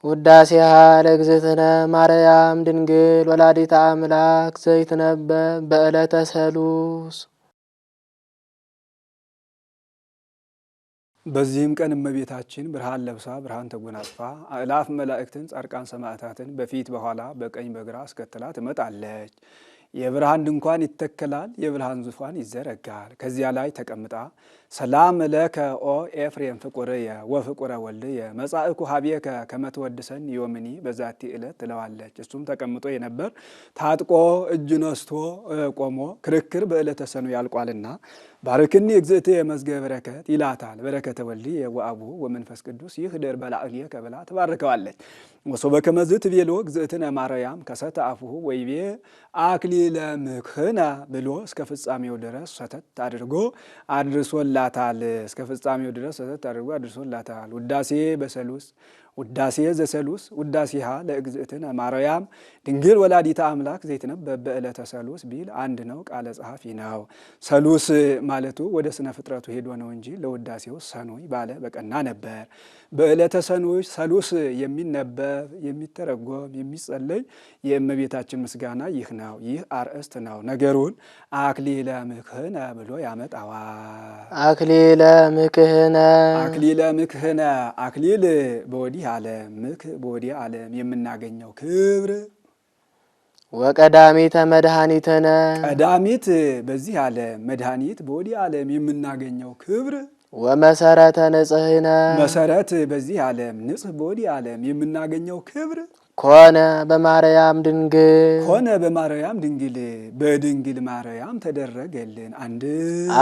ውዳሴሃ ለእግዝእትነ ማርያም ድንግል ወላዲተ አምላክ ዘይትነበብ በዕለተ ሰሉስ። በዚህም ቀን እመቤታችን ብርሃን ለብሳ ብርሃን ተጎናጽፋ አእላፍ መላእክትን ጻድቃን ሰማዕታትን በፊት በኋላ በቀኝ በግራ አስከትላ ትመጣለች። የብርሃን ድንኳን ይተከላል፣ የብርሃን ዙፋን ይዘረጋል። ከዚያ ላይ ተቀምጣ ሰላም ለከ ኦ ኤፍሬም ፍቁርየ ወፍቁረ ወልድየ መጻእኩ ሀቤከ ከመ ትወድሰኒ ዮምኒ በዛቲ ዕለት ትለዋለች። እሱም ተቀምጦ የነበር ታጥቆ እጅ ነስቶ ቆሞ ክርክር በዕለተ ሰኑ ያልቋልና ባርክኒ እግዝእትየ መዝገበ በረከት ይላታል። በረከተ ወልድየ ወአቡሁ ወመንፈስ ቅዱስ ይህደር በላዕሌከ ብላ ትባርከዋለች። ወሶበ ከመዝ ትቤሎ እግዝእትነ ማርያም ከሰተ አፉሁ ወይቤ አክሊለ ምክህነ ብሎ እስከ ፍጻሜው ድረስ ሰተት አድርጎ አድርሶላታል። እስከ ፍጻሜው ድረስ ሰተት አድርጎ አድርሶላታል። ውዳሴ በሰሉስ ውዳሴ ዘሰሉስ ውዳሴሃ ለእግዝእትነ ማርያም ድንግል ወላዲተ አምላክ ዘይትነበብ በዕለተ ሰሉስ ቢል አንድ ነው፣ ቃለ ጸሐፊ ነው። ሰሉስ ማለቱ ወደ ስነ ፍጥረቱ ሄዶ ነው እንጂ ለውዳሴው ሰኑይ ባለ በቀና ነበር። በዕለተ ሰሉስ የሚነበብ የሚተረጎም የሚጸለይ የእመቤታችን ምስጋና ይህ ነው። ይህ አርእስት ነው። ነገሩን አክሊለ ምክህነ ብሎ ያመጣዋል። አክሊለ ምክህነ አክሊለ ምክህነ አክሊል በወዲህ ዓለም ምክ በወዲህ ዓለም የምናገኘው ክብር ወቀዳሚተ መድኃኒትነ ቀዳሚት በዚህ ዓለም መድኃኒት በወዲህ ዓለም የምናገኘው ክብር ወመሰረተ ንጽሕነ መሰረት በዚህ ዓለም ንጽሕ በወዲህ ዓለም የምናገኘው ክብር ኮነ በማርያም ድንግል ኮነ በማርያም ድንግል በድንግል ማርያም ተደረገልን። አንድ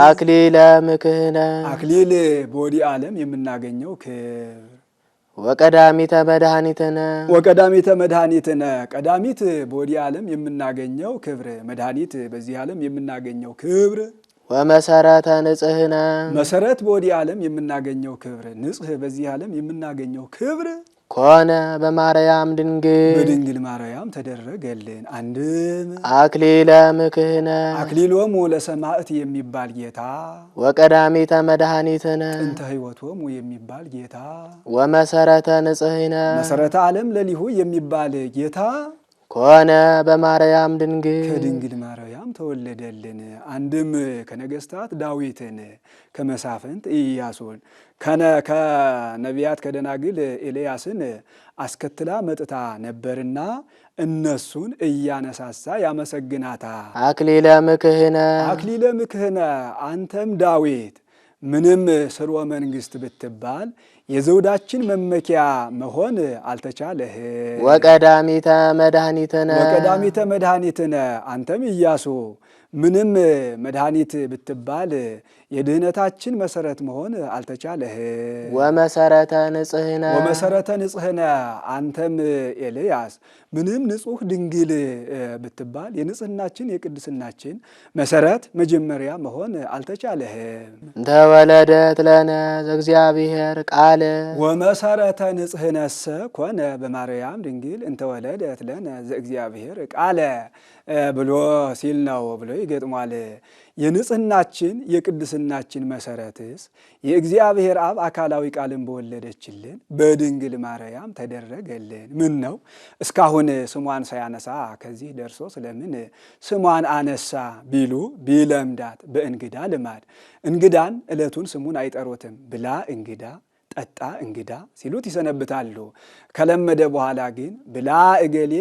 አክሊለ ምክህነ አክሊል በወዲህ ዓለም የምናገኘው ክብር ወቀዳሚተ መድኃኒትነ ወቀዳሚተ መድኃኒትነ ቀዳሚት በወዲህ ዓለም የምናገኘው ክብር መድኃኒት በዚህ ዓለም የምናገኘው ክብር ወመሰረተ ንጽሕነ መሰረት በወዲህ ዓለም የምናገኘው ክብር ንጽሕ በዚህ ዓለም የምናገኘው ክብር ኮነ በማርያም ድንግል በድንግል ማርያም ተደረገልን። አንድም አክሊለ ምክህነ አክሊሎሙ ለሰማዕት የሚባል ጌታ ወቀዳሚተ መድኃኒትነ ጥንተ ሕይወቶሙ የሚባል ጌታ ወመሰረተ ንጽሕነ መሰረተ ዓለም ለሊሁ የሚባል ጌታ ኮነ በማርያም ድንግል ከድንግል ማርያም ተወለደልን። አንድም ከነገስታት ዳዊትን ከመሳፍንት ኢያሱን ከነቢያት ከደናግል ኤልያስን አስከትላ መጥታ ነበርና እነሱን እያነሳሳ ያመሰግናታ። አክሊለ ምክህነ አክሊለ ምክህነ አንተም ዳዊት ምንም ስርወ መንግስት ብትባል የዘውዳችን መመኪያ መሆን አልተቻለህ። ወቀዳሚተ መድኃኒትነ ወቀዳሚተ መድኃኒትነ አንተም ኢያሱ ምንም መድኃኒት ብትባል የድህነታችን መሰረት መሆን አልተቻለህ። ወመሰረተ ንጽሕነ ወመሰረተ ንጽሕነ አንተም ኤልያስ ምንም ንጹሕ ድንግል ብትባል የንጽሕናችን የቅድስናችን መሰረት መጀመሪያ መሆን አልተቻለህም። ተወለደት ለነ ዘእግዚአብሔር ቃል ወመሰረተ ንጽሕነሰ ኮነ በማርያም ድንግል እንተወለደት ለነ ዘእግዚአብሔር ቃለ ብሎ ሲል ነው ብሎ ይገጥሟል። የንጽሕናችን የቅድስናችን መሰረትስ የእግዚአብሔር አብ አካላዊ ቃልን በወለደችልን በድንግል ማርያም ተደረገልን። ምን ነው እስካሁን ስሟን ሳያነሳ ከዚህ ደርሶ ስለምን ስሟን አነሳ ቢሉ ቢለምዳት በእንግዳ ልማድ እንግዳን ዕለቱን ስሙን አይጠሩትም። ብላ እንግዳ ጠጣ እንግዳ ሲሉት ይሰነብታሉ። ከለመደ በኋላ ግን ብላ እገሌ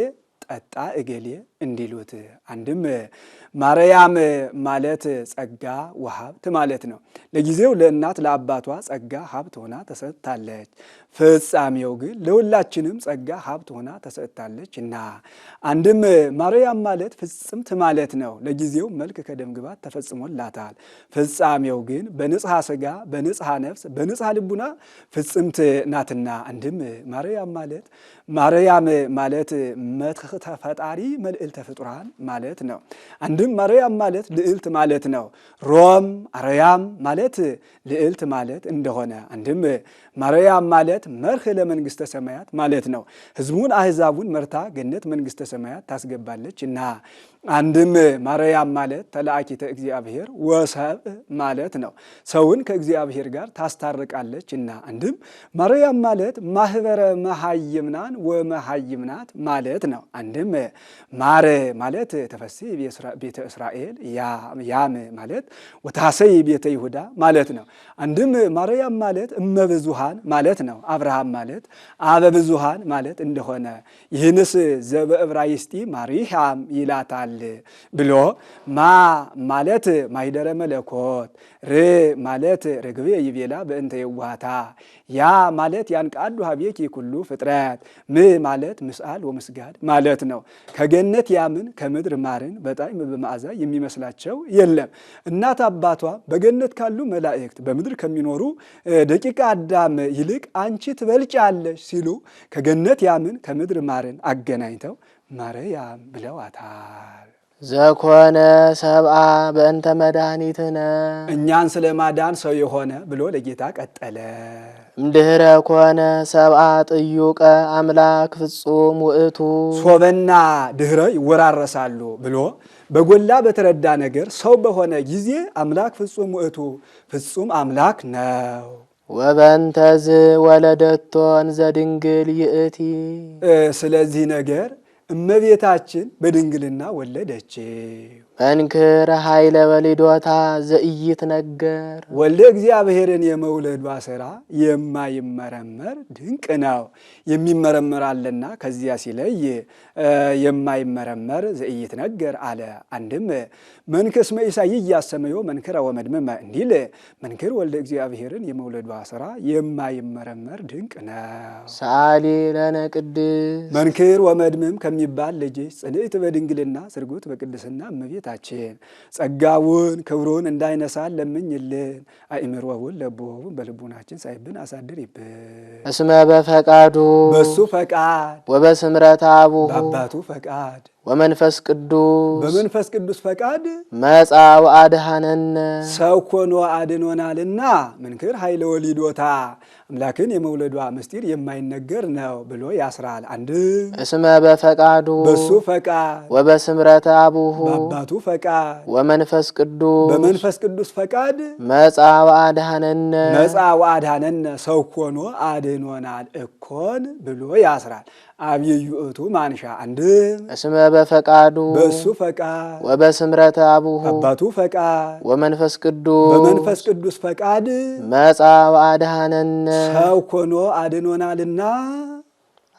ጠጣ እገሌ እንዲሉት አንድም ማርያም ማለት ጸጋ ወሀብት ማለት ነው። ለጊዜው ለእናት ለአባቷ ጸጋ ሀብት ሆና ተሰጥታለች። ፍጻሜው ግን ለሁላችንም ጸጋ ሀብት ሆና ተሰጥታለች እና አንድም ማርያም ማለት ፍጽምት ማለት ነው። ለጊዜው መልክ ከደም ግባት ተፈጽሞላታል። ፍጻሜው ግን በንጽሐ ሥጋ በንጽሐ ነፍስ በንጽሐ ልቡና ፍጽምት ናትና አንድም ማርያም ማለት መርህተ ፈጣሪ መልዕልተ ፍጡራን ማለት ነው። አንድም ማርያም ማለት ልዕልት ማለት ነው። ሮም አርያም ማለት ልዕልት ማለት እንደሆነ አንድም ማርያም ማለት መርህ ለመንግስተ ሰማያት ማለት ነው። ህዝቡን አህዛቡን መርታ ገነት መንግስተ ሰማያት ታስገባለች እና አንድም ማርያም ማለት ተላእኪተ እግዚአብሔር ወሰብእ ማለት ነው። ሰውን ከእግዚአብሔር ጋር ታስታርቃለች እና አንድም ማርያም ማለት ማህበረ መሃይምናን ወመሃይምናት ማለት ነው። አንድም ማር ማለት ተፈሥሒ ቤተ እስራኤል፣ ያም ማለት ወታሰይ ቤተ ይሁዳ ማለት ነው። አንድም ማርያም ማለት እመብዙሃን ማለት ነው። አብርሃም ማለት አበብዙሃን ማለት እንደሆነ ይህንስ ዘበዕብራይስጢ ማሪያም ይላታል ብሎ ማ ማለት ማይደረ መለኮት፣ ር ማለት ርግቤ ይቤላ በእንተ የዋሃታ፣ ያ ማለት ያንቃዱ ሀቤኪ ኩሉ ፍጥረት፣ ም ማለት ምስአል ወምስጋድ ማለት ነው። ከገነት ያምን ከምድር ማርን በጣዕም በመዓዛ የሚመስላቸው የለም። እናት አባቷ በገነት ካሉ መላእክት በምድር ከሚኖሩ ደቂቀ አዳም ይልቅ አንቺ ትበልጫለሽ ሲሉ ከገነት ያምን ከምድር ማርን አገናኝተው ማርያም ብለዋታል። ዘኮነ ሰብአ በእንተ መድኃኒትነ እኛን ስለ ማዳን ሰው የሆነ ብሎ ለጌታ ቀጠለ። እምድኅረ ኮነ ሰብአ ጥዩቀ አምላክ ፍጹም ውእቱ ሶበና ድኅረ ይወራረሳሉ ብሎ በጎላ በተረዳ ነገር ሰው በሆነ ጊዜ አምላክ ፍጹም ውእቱ ፍጹም አምላክ ነው። ወበንተዝ ወለደቶን ዘድንግል ይእቲ ስለዚህ ነገር እመቤታችን በድንግልና ወለደች። መንክር ኃይለ ወሊዶታ ዘኢይትነገር ወልደ እግዚአብሔርን የመውለዷ ሥራ የማይመረመር ድንቅ ነው። የሚመረመር አለና ከዚያ ሲለይ የማይመረመር ዘኢይትነገር አለ። አንድም መንክስ መኢሳይ እያሰመዮ መንክረ ወመድመመ እንዲል መንክር ወልደ እግዚአብሔርን የመውለዷ ሥራ የማይመረመር ድንቅ ነው። ሰአሊ ለነ ቅድስ መንክር ወመድምም ከሚባል ልጅሽ ጽንዕት በድንግልና ስርጉት በቅድስና እመቤታችን ጸጋውን ክብሩን እንዳይነሳን ለምኝልን። አእምሮውን ለቦውን በልቡናችን ሳይብን አሳድሪብን። እስመ በፈቃዱ በሱ ፈቃድ ወበስምረት አቡሁ በአባቱ ፈቃድ ወመንፈስ ቅዱስ በመንፈስ ቅዱስ ፈቃድ መጻ ወአድኀነነ ሰው ኮኖ አድኖናልና መንክር ኃይለ ወሊዶታ አምላክን የመውለዷ ምስጢር የማይነገር ነው ብሎ ያስራል። አንድም እስመ በፈቃዱ በሱ ፈቃድ ወበስምረት አቡሁ በአባቱ ፈቃድ ወመንፈስ ቅዱስ በመንፈስ ቅዱስ ፈቃድ መጻ ወአድኀነነ መጻ ወአድኀነነ ሰው ኮኖ አድኖናል እኮን ብሎ ያስራል። አብይ ውእቱ ማንሻ አንድም እስመ በፈቃዱ በሱ ፈቃድ ወበስምረት አቡሁ አባቱ ፈቃድ ወመንፈስ ቅዱስ በመንፈስ ቅዱስ ፈቃድ መጻ ወአድኀነነ ሰው ኮኖ አድኖናልና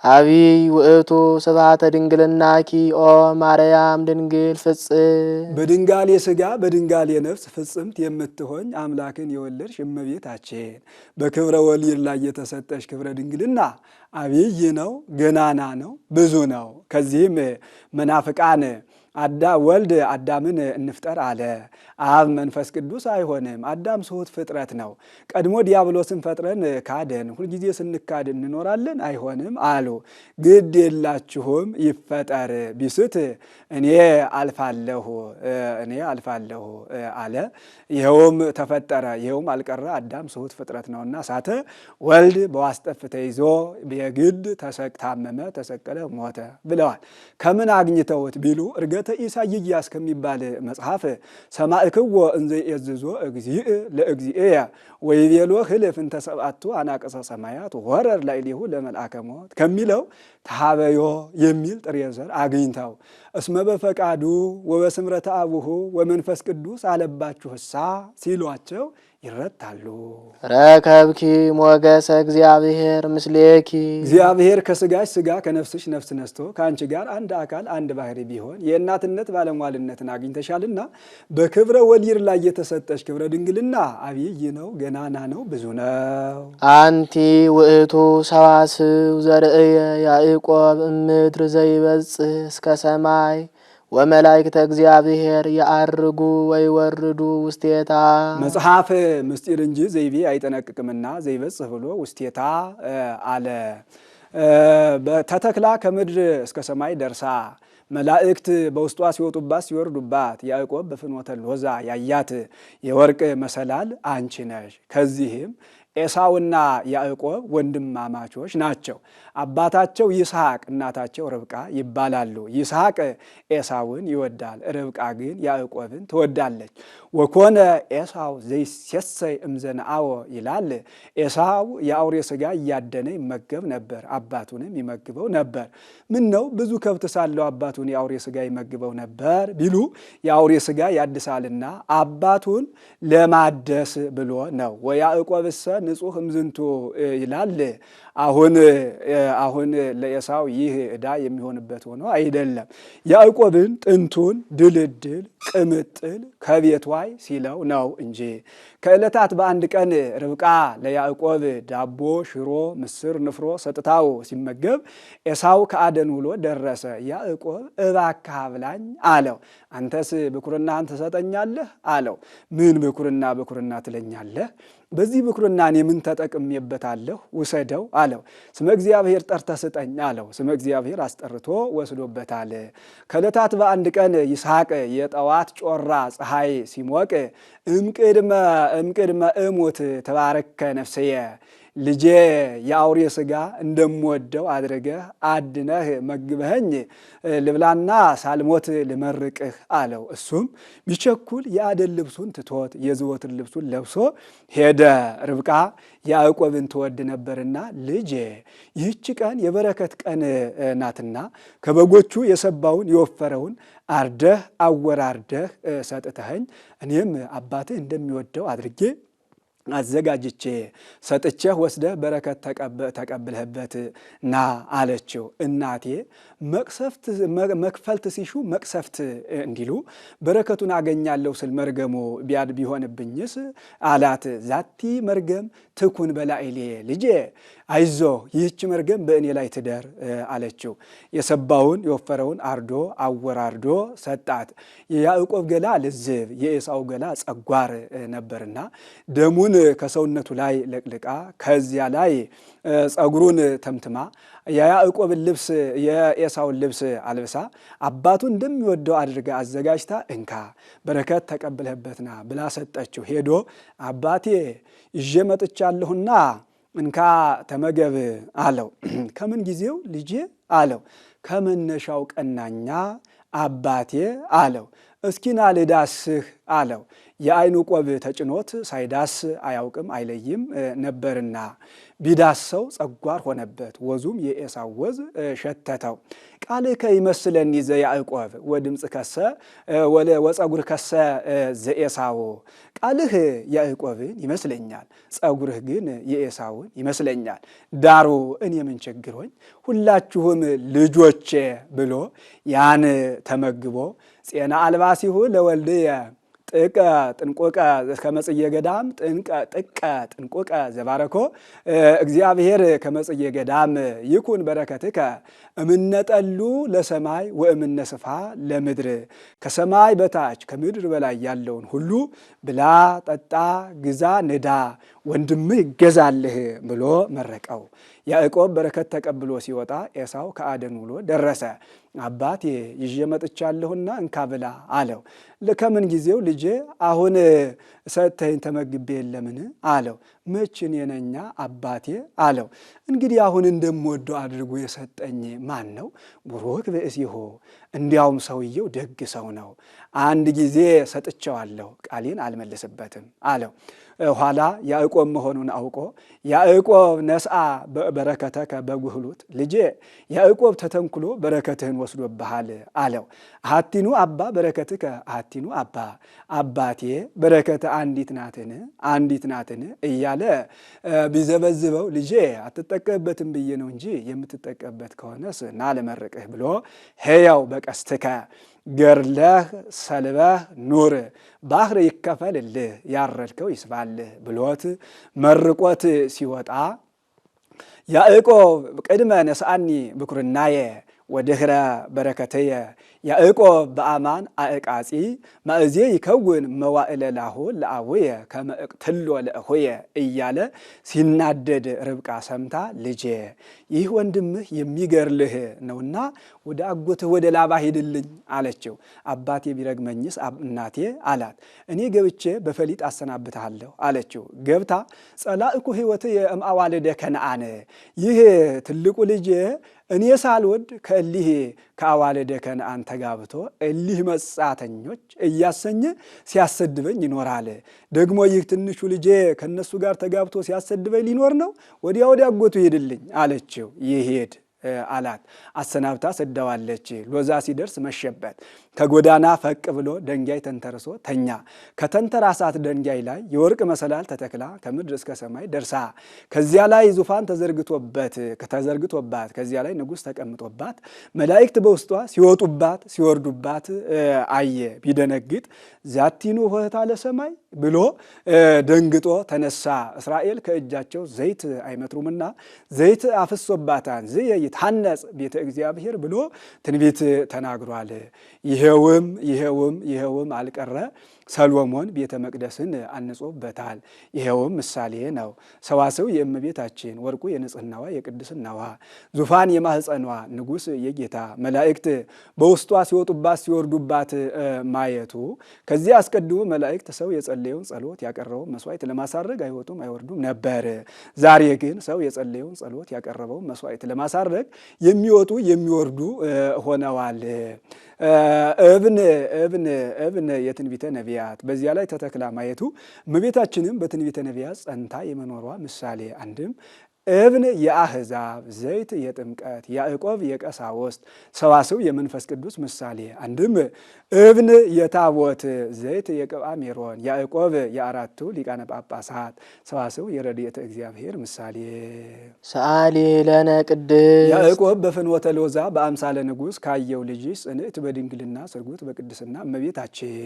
አብይ ውእቱ ስብሐተ ድንግልናኪ ኦ ማርያም ድንግል ፍጽም በድንጋሌ ሥጋ በድንጋሌ ነፍስ ፍጽምት የምትሆኝ አምላክን የወለድሽ እመቤታችን በክብረ ወሊድ ላይ የተሰጠሽ ክብረ ድንግልና አብይ ነው፣ ገናና ነው፣ ብዙ ነው። ከዚህም መናፍቃን ወልድ አዳምን እንፍጠር አለ። አብ መንፈስ ቅዱስ አይሆንም፣ አዳም ስሁት ፍጥረት ነው። ቀድሞ ዲያብሎስን ፈጥረን ካደን፣ ሁልጊዜ ስንካድ እንኖራለን፣ አይሆንም አሉ። ግድ የላችሁም ይፈጠር ቢስት እኔ አልፋለሁ አለ። ይኸውም ተፈጠረ፣ ይኸውም አልቀረ። አዳም ስሁት ፍጥረት ነውና ሳተ። ወልድ በዋስጠፍ ተይዞ የግድ ታመመ፣ ተሰቀለ፣ ሞተ ብለዋል። ከምን አግኝተውት ቢሉ እርገተ ኢሳይያስ ከሚባል መጽሐፍ ሰማዕክዎ እንዘ የዝዞ እግዚእ ለእግዚእየ ወይቤሎ ህልፍ እንተ ሰብአቱ አናቀጸ ሰማያት ወረር ላዕሌሁ ለመልአከ ሞት ከሚለው ተሃበዮ የሚል ጥሬ ዘር አግኝተው እስመ በፈቃዱ ወበስምረተ አቡሁ ወመንፈስ ቅዱስ አለባችሁሳ ሲሏቸው ይረታሉ። ረከብኪ ሞገሰ እግዚአብሔር ምስሌኪ እግዚአብሔር ከስጋሽ ስጋ ከነፍስሽ ነፍስ ነስቶ ከአንቺ ጋር አንድ አካል አንድ ባህሪ ቢሆን የእናትነት ባለሟልነትን አግኝተሻልና በክብረ ወሊድ ላይ የተሰጠሽ ክብረ ድንግልና አብይ ነው፣ ገናና ነው፣ ብዙ ነው። አንቲ ውእቱ ሰዋስው ዘርእየ ያዕቆብ እምድር ዘይበጽሕ እስከ ሰማይ ወመላእክተ እግዚአብሔር ያአርጉ ወይወርዱ ውስቴታ። መጽሐፍ ምስጢር እንጂ ዘይቤ አይጠነቅቅምና ዘይበጽሕ ብሎ ውስቴታ አለ። ተተክላ ከምድር እስከ ሰማይ ደርሳ መላእክት በውስጧ ሲወጡባት ሲወርዱባት ያዕቆብ በፍኖተ ሎዛ ያያት የወርቅ መሰላል አንቺ ነሽ። ከዚህም ኤሳውና ያዕቆብ ወንድማማቾች ናቸው። አባታቸው ይስሐቅ እናታቸው ርብቃ ይባላሉ። ይስሐቅ ኤሳውን ይወዳል፣ ርብቃ ግን ያዕቆብን ትወዳለች። ወኮነ ኤሳው ዘይሴሰይ እምዘነአወ ይላል። ኤሳው የአውሬ ሥጋ እያደነ ይመገብ ነበር፣ አባቱንም ይመግበው ነበር። ምን ነው ብዙ ከብት ሳለው አባቱን የአውሬ ሥጋ ይመግበው ነበር ቢሉ የአውሬ ሥጋ ያድሳልና አባቱን ለማደስ ብሎ ነው። ወያዕቆብሰ ንጹሕ እምዝንቱ ይላል። አሁን ለኤሳው ይህ ዕዳ የሚሆንበት ሆኖ አይደለም። ያዕቆብን ጥንቱን ድልድል ቅምጥል ከቤቷይ ሲለው ነው እንጂ። ከዕለታት በአንድ ቀን ርብቃ ለያዕቆብ ዳቦ፣ ሽሮ፣ ምስር፣ ንፍሮ ሰጥታው ሲመገብ ኤሳው ከአደን ውሎ ደረሰ። ያዕቆብ እባክህ አብላኝ አለው። አንተስ ብኩርናህን ትሰጠኛለህ አለው። ምን ብኩርና ትለኛለህ? በዚህ ብኩርና እኔ ምን ተጠቅሜበታለሁ? ውሰደው አለው። ስመ እግዚአብሔር ጠርተህ ስጠኝ አለው። ስመ እግዚአብሔር አስጠርቶ ወስዶበታል። ከዕለታት በአንድ ቀን ይስሐቅ የጠዋት ጮራ ፀሐይ ሲሞቅ እምቅድመ እሙት ተባረከ ነፍስየ፣ ልጄ የአውሬ ሥጋ እንደምወደው አድርገህ አድነህ መግበኸኝ ልብላና ሳልሞት ልመርቅህ አለው። እሱም ቢቸኩል የአደን ልብሱን ትቶት የዘወትር ልብሱን ለብሶ ሄደ። ርብቃ ያዕቆብን ትወድ ነበርና ልጄ ይህች ቀን የበረከት ቀን ናትና ከበጎቹ የሰባውን የወፈረውን አርደህ አወራርደህ ሰጥተኸኝ እኔም አባትህ እንደሚወደው አድርጌ አዘጋጅቼ ሰጥቼህ ወስደህ በረከት ተቀብለህበት ና አለችው። እናቴ መክፈልት ሲሹ መቅሰፍት እንዲሉ በረከቱን አገኛለሁ ስል መርገሙ ቢሆንብኝስ አላት። ዛቲ መርገም ትኩን በላዕሌ፣ ልጄ አይዞ ይህች መርገም በእኔ ላይ ትደር አለችው። የሰባውን የወፈረውን አርዶ አወራርዶ ሰጣት። የያዕቆብ ገላ ልዝብ የኤሳው ገላ ጸጓር ነበርና ደሙን ከሰውነቱ ላይ ለቅልቃ ከዚያ ላይ ጸጉሩን ተምትማ የያዕቆብን ልብስ የኤሳውን ልብስ አልብሳ አባቱ እንደሚወደው አድርጋ አዘጋጅታ እንካ በረከት ተቀብለህበትና ብላ ሰጠችው። ሄዶ አባቴ ይዤ መጥቻለሁና እንካ ተመገብ አለው። ከምን ጊዜው ልጄ አለው። ከመነሻው ቀናኛ አባቴ አለው። እስኪና ልዳስህ አለው። የዓይኑ ቆብ ተጭኖት ሳይዳስ አያውቅም አይለይም ነበርና ቢዳሰው ጸጓር ሆነበት፣ ወዙም የኤሳው ወዝ ሸተተው። ቃልከ ይመስለኒ ዘያዕቆብ ወድምፅ ከሰ ወጸጉር ከሰ ዘኤሳው። ቃልህ ያዕቆብን ይመስለኛል፣ ጸጉርህ ግን የኤሳውን ይመስለኛል። ዳሩ እኔ ምን ቸግሮኝ ሁላችሁም ልጆቼ ብሎ ያን ተመግቦ ፄና አልባሲሁ ለወልድየ ጥቀ ጥንቆቀ ከመጽየ ገዳም ጥቀ ጥንቆቀ ዘባረኮ እግዚአብሔር ከመጽየ ገዳም ይኩን በረከትከ እምነጠሉ ለሰማይ ወእምነስፋ ለምድር። ከሰማይ በታች ከምድር በላይ ያለውን ሁሉ ብላ፣ ጠጣ፣ ግዛ፣ ንዳ፣ ወንድምህ ይገዛልህ ብሎ መረቀው። ያዕቆብ በረከት ተቀብሎ ሲወጣ ኤሳው ከአደን ውሎ ደረሰ። አባቴ ይዤ መጥቻለሁና እንካ ብላ አለው። ከምን ጊዜው ልጄ አሁን ሰጥተኸኝ ተመግቤ የለምን አለው። መች እኔ ነኛ አባቴ አለው። እንግዲህ አሁን እንደምወደው አድርጎ የሰጠኝ ማን ነው? ቡሩክ ብእሲሁ፣ እንዲያውም ሰውየው ደግ ሰው ነው። አንድ ጊዜ ሰጥቼዋለሁ፣ ቃሌን አልመልስበትም አለው። ኋላ ያዕቆብ መሆኑን አውቆ ያዕቆብ ነስአ በረከተከ በጉህሉት፣ ልጄ ያዕቆብ ተተንኩሎ በረከትህን ወስዶብሃል አለው። አሐቲኑ አባ በረከትከ አሐቲኑ አባ፣ አባቴ በረከት አንዲት ናትን እያለ ቢዘበዝበው ልጄ አትጠቀምበትም ብዬ ነው እንጂ የምትጠቀምበት ከሆነስ ና ልመርቅህ ብሎ ሕያው በቀስትከ ገርለህ ሰልበህ ኑር፣ ባህር ይከፈልልህ፣ ያረድከው ይስባልህ ብሎት መርቆት ሲወጣ ያዕቆብ ቅድመ ነስአኒ ብኩርናየ ወድኅረ በረከተየ ያዕቆብ በአማን አዕቃጺ ማእዜ ይከውን መዋዕለ ላሁ ለአቡየ ከመ እቅትሎ ለእኹየ እያለ ሲናደድ ርብቃ ሰምታ ልጄ ይህ ወንድምህ የሚገርልህ ነውና ወደ አጎትህ ወደ ላባ ሂድልኝ አለችው። አባቴ ቢረግመኝስ እናቴ አላት። እኔ ገብቼ በፈሊጥ አሰናብትሃለሁ አለችው። ገብታ ጸላእኩ ሕይወት የእምአዋልደ ከነአን ይህ ትልቁ ልጄ እኔ ሳልወድ ከእሊህ ከአዋልደ ከነአን ተጋብቶ እሊህ መጻተኞች እያሰኘ ሲያሰድበኝ ይኖራል። ደግሞ ይህ ትንሹ ልጄ ከነሱ ጋር ተጋብቶ ሲያሰድበኝ ሊኖር ነው። ወዲያ ወዲያ አጎቱ ሄድልኝ አለችው። ይሄድ አላት። አሰናብታ ሰደዋለች። ሎዛ ሲደርስ መሸበት። ከጎዳና ፈቅ ብሎ ደንጋይ ተንተርሶ ተኛ። ከተንተራሳት ደንጋይ ላይ የወርቅ መሰላል ተተክላ ከምድር እስከ ሰማይ ደርሳ ከዚያ ላይ ዙፋን ተዘርግቶባት ከዚያ ላይ ንጉሥ ተቀምጦባት መላእክት በውስጧ ሲወጡባት ሲወርዱባት አየ። ቢደነግጥ ዛቲኑ ሆህታ ለሰማይ ብሎ ደንግጦ ተነሳ። እስራኤል ከእጃቸው ዘይት አይመትሩምና ዘይት አፍሶባታን ዝየይታነጽ ቤተ እግዚአብሔር ብሎ ትንቢት ተናግሯል። ይሄውም አልቀረ ሰሎሞን ቤተ መቅደስን አንጾበታል። ይሄውም ምሳሌ ነው። ሰዋስው የእመቤታችን ወርቁ የንጽህናዋ የቅድስናዋ ዙፋን የማህፀኗ ንጉሥ የጌታ መላእክት በውስጧ ሲወጡባት ሲወርዱባት ማየቱ ከዚህ አስቀድሞ መላእክት ሰው የጸለየውን ጸሎት ያቀረበውን መስዋዕት ለማሳረግ አይወጡም አይወርዱም ነበር። ዛሬ ግን ሰው የጸለየውን ጸሎት ያቀረበውን መስዋዕት ለማሳረግ የሚወጡ የሚወርዱ ሆነዋል። እብን የትንቢተ ነቢያት በዚያ ላይ ተተክላ ማየቱ እመቤታችንም በትንቢተ ነቢያት ጸንታ የመኖሯ ምሳሌ አንድም እብን የአሕዛብ ዘይት የጥምቀት ያዕቆብ የቀሳውስት ሰዋስው የመንፈስ ቅዱስ ምሳሌ አንድም እብን የታቦት ዘይት የቅብአ ሜሮን ያዕቆብ የአራቱ ሊቃነ ጳጳሳት ሰዋስው የረድኤተ እግዚአብሔር ምሳሌ። ሰአሊ ለነ ቅድስት ያዕቆብ በፍኖተ ሎዛ በአምሳለ ንጉሥ ካየው ልጅሽ ጽንዕት በድንግልና ስርጉት በቅድስና እመቤታችን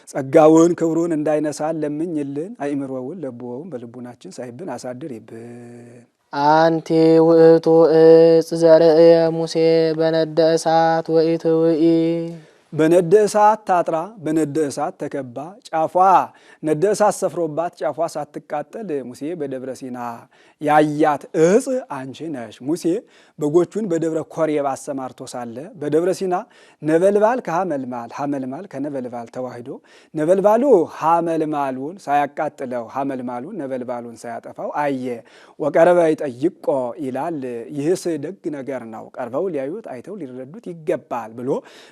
ጸጋውን ክብሩን እንዳይነሳን ለምኝልን። አእምሮውን ለብወውን በልቡናችን ሳይብን አሳድሪብን። አንቲ ውእቱ ዕፅ ዘርእየ ሙሴ በነደ እሳት ወኢትውኢ በነደ እሳት ታጥራ በነደ እሳት ተከባ ጫፏ ነደ እሳት ሰፍሮባት ጫፏ ሳትቃጠል ሙሴ በደብረ ሲና ያያት ዕፅ አንቺ ነሽ። ሙሴ በጎቹን በደብረ ኮሬብ አሰማርቶ ሳለ በደብረ ሲና ነበልባል ከሐመልማል ሐመልማል ከነበልባል ተዋህዶ ነበልባሉ ሐመልማሉን ሳያቃጥለው ሐመልማሉን ነበልባሉን ሳያጠፋው አየ። ወቀረበ ይጠይቆ ይላል። ይህስ ደግ ነገር ነው፣ ቀርበው ሊያዩት አይተው ሊረዱት ይገባል ብሎ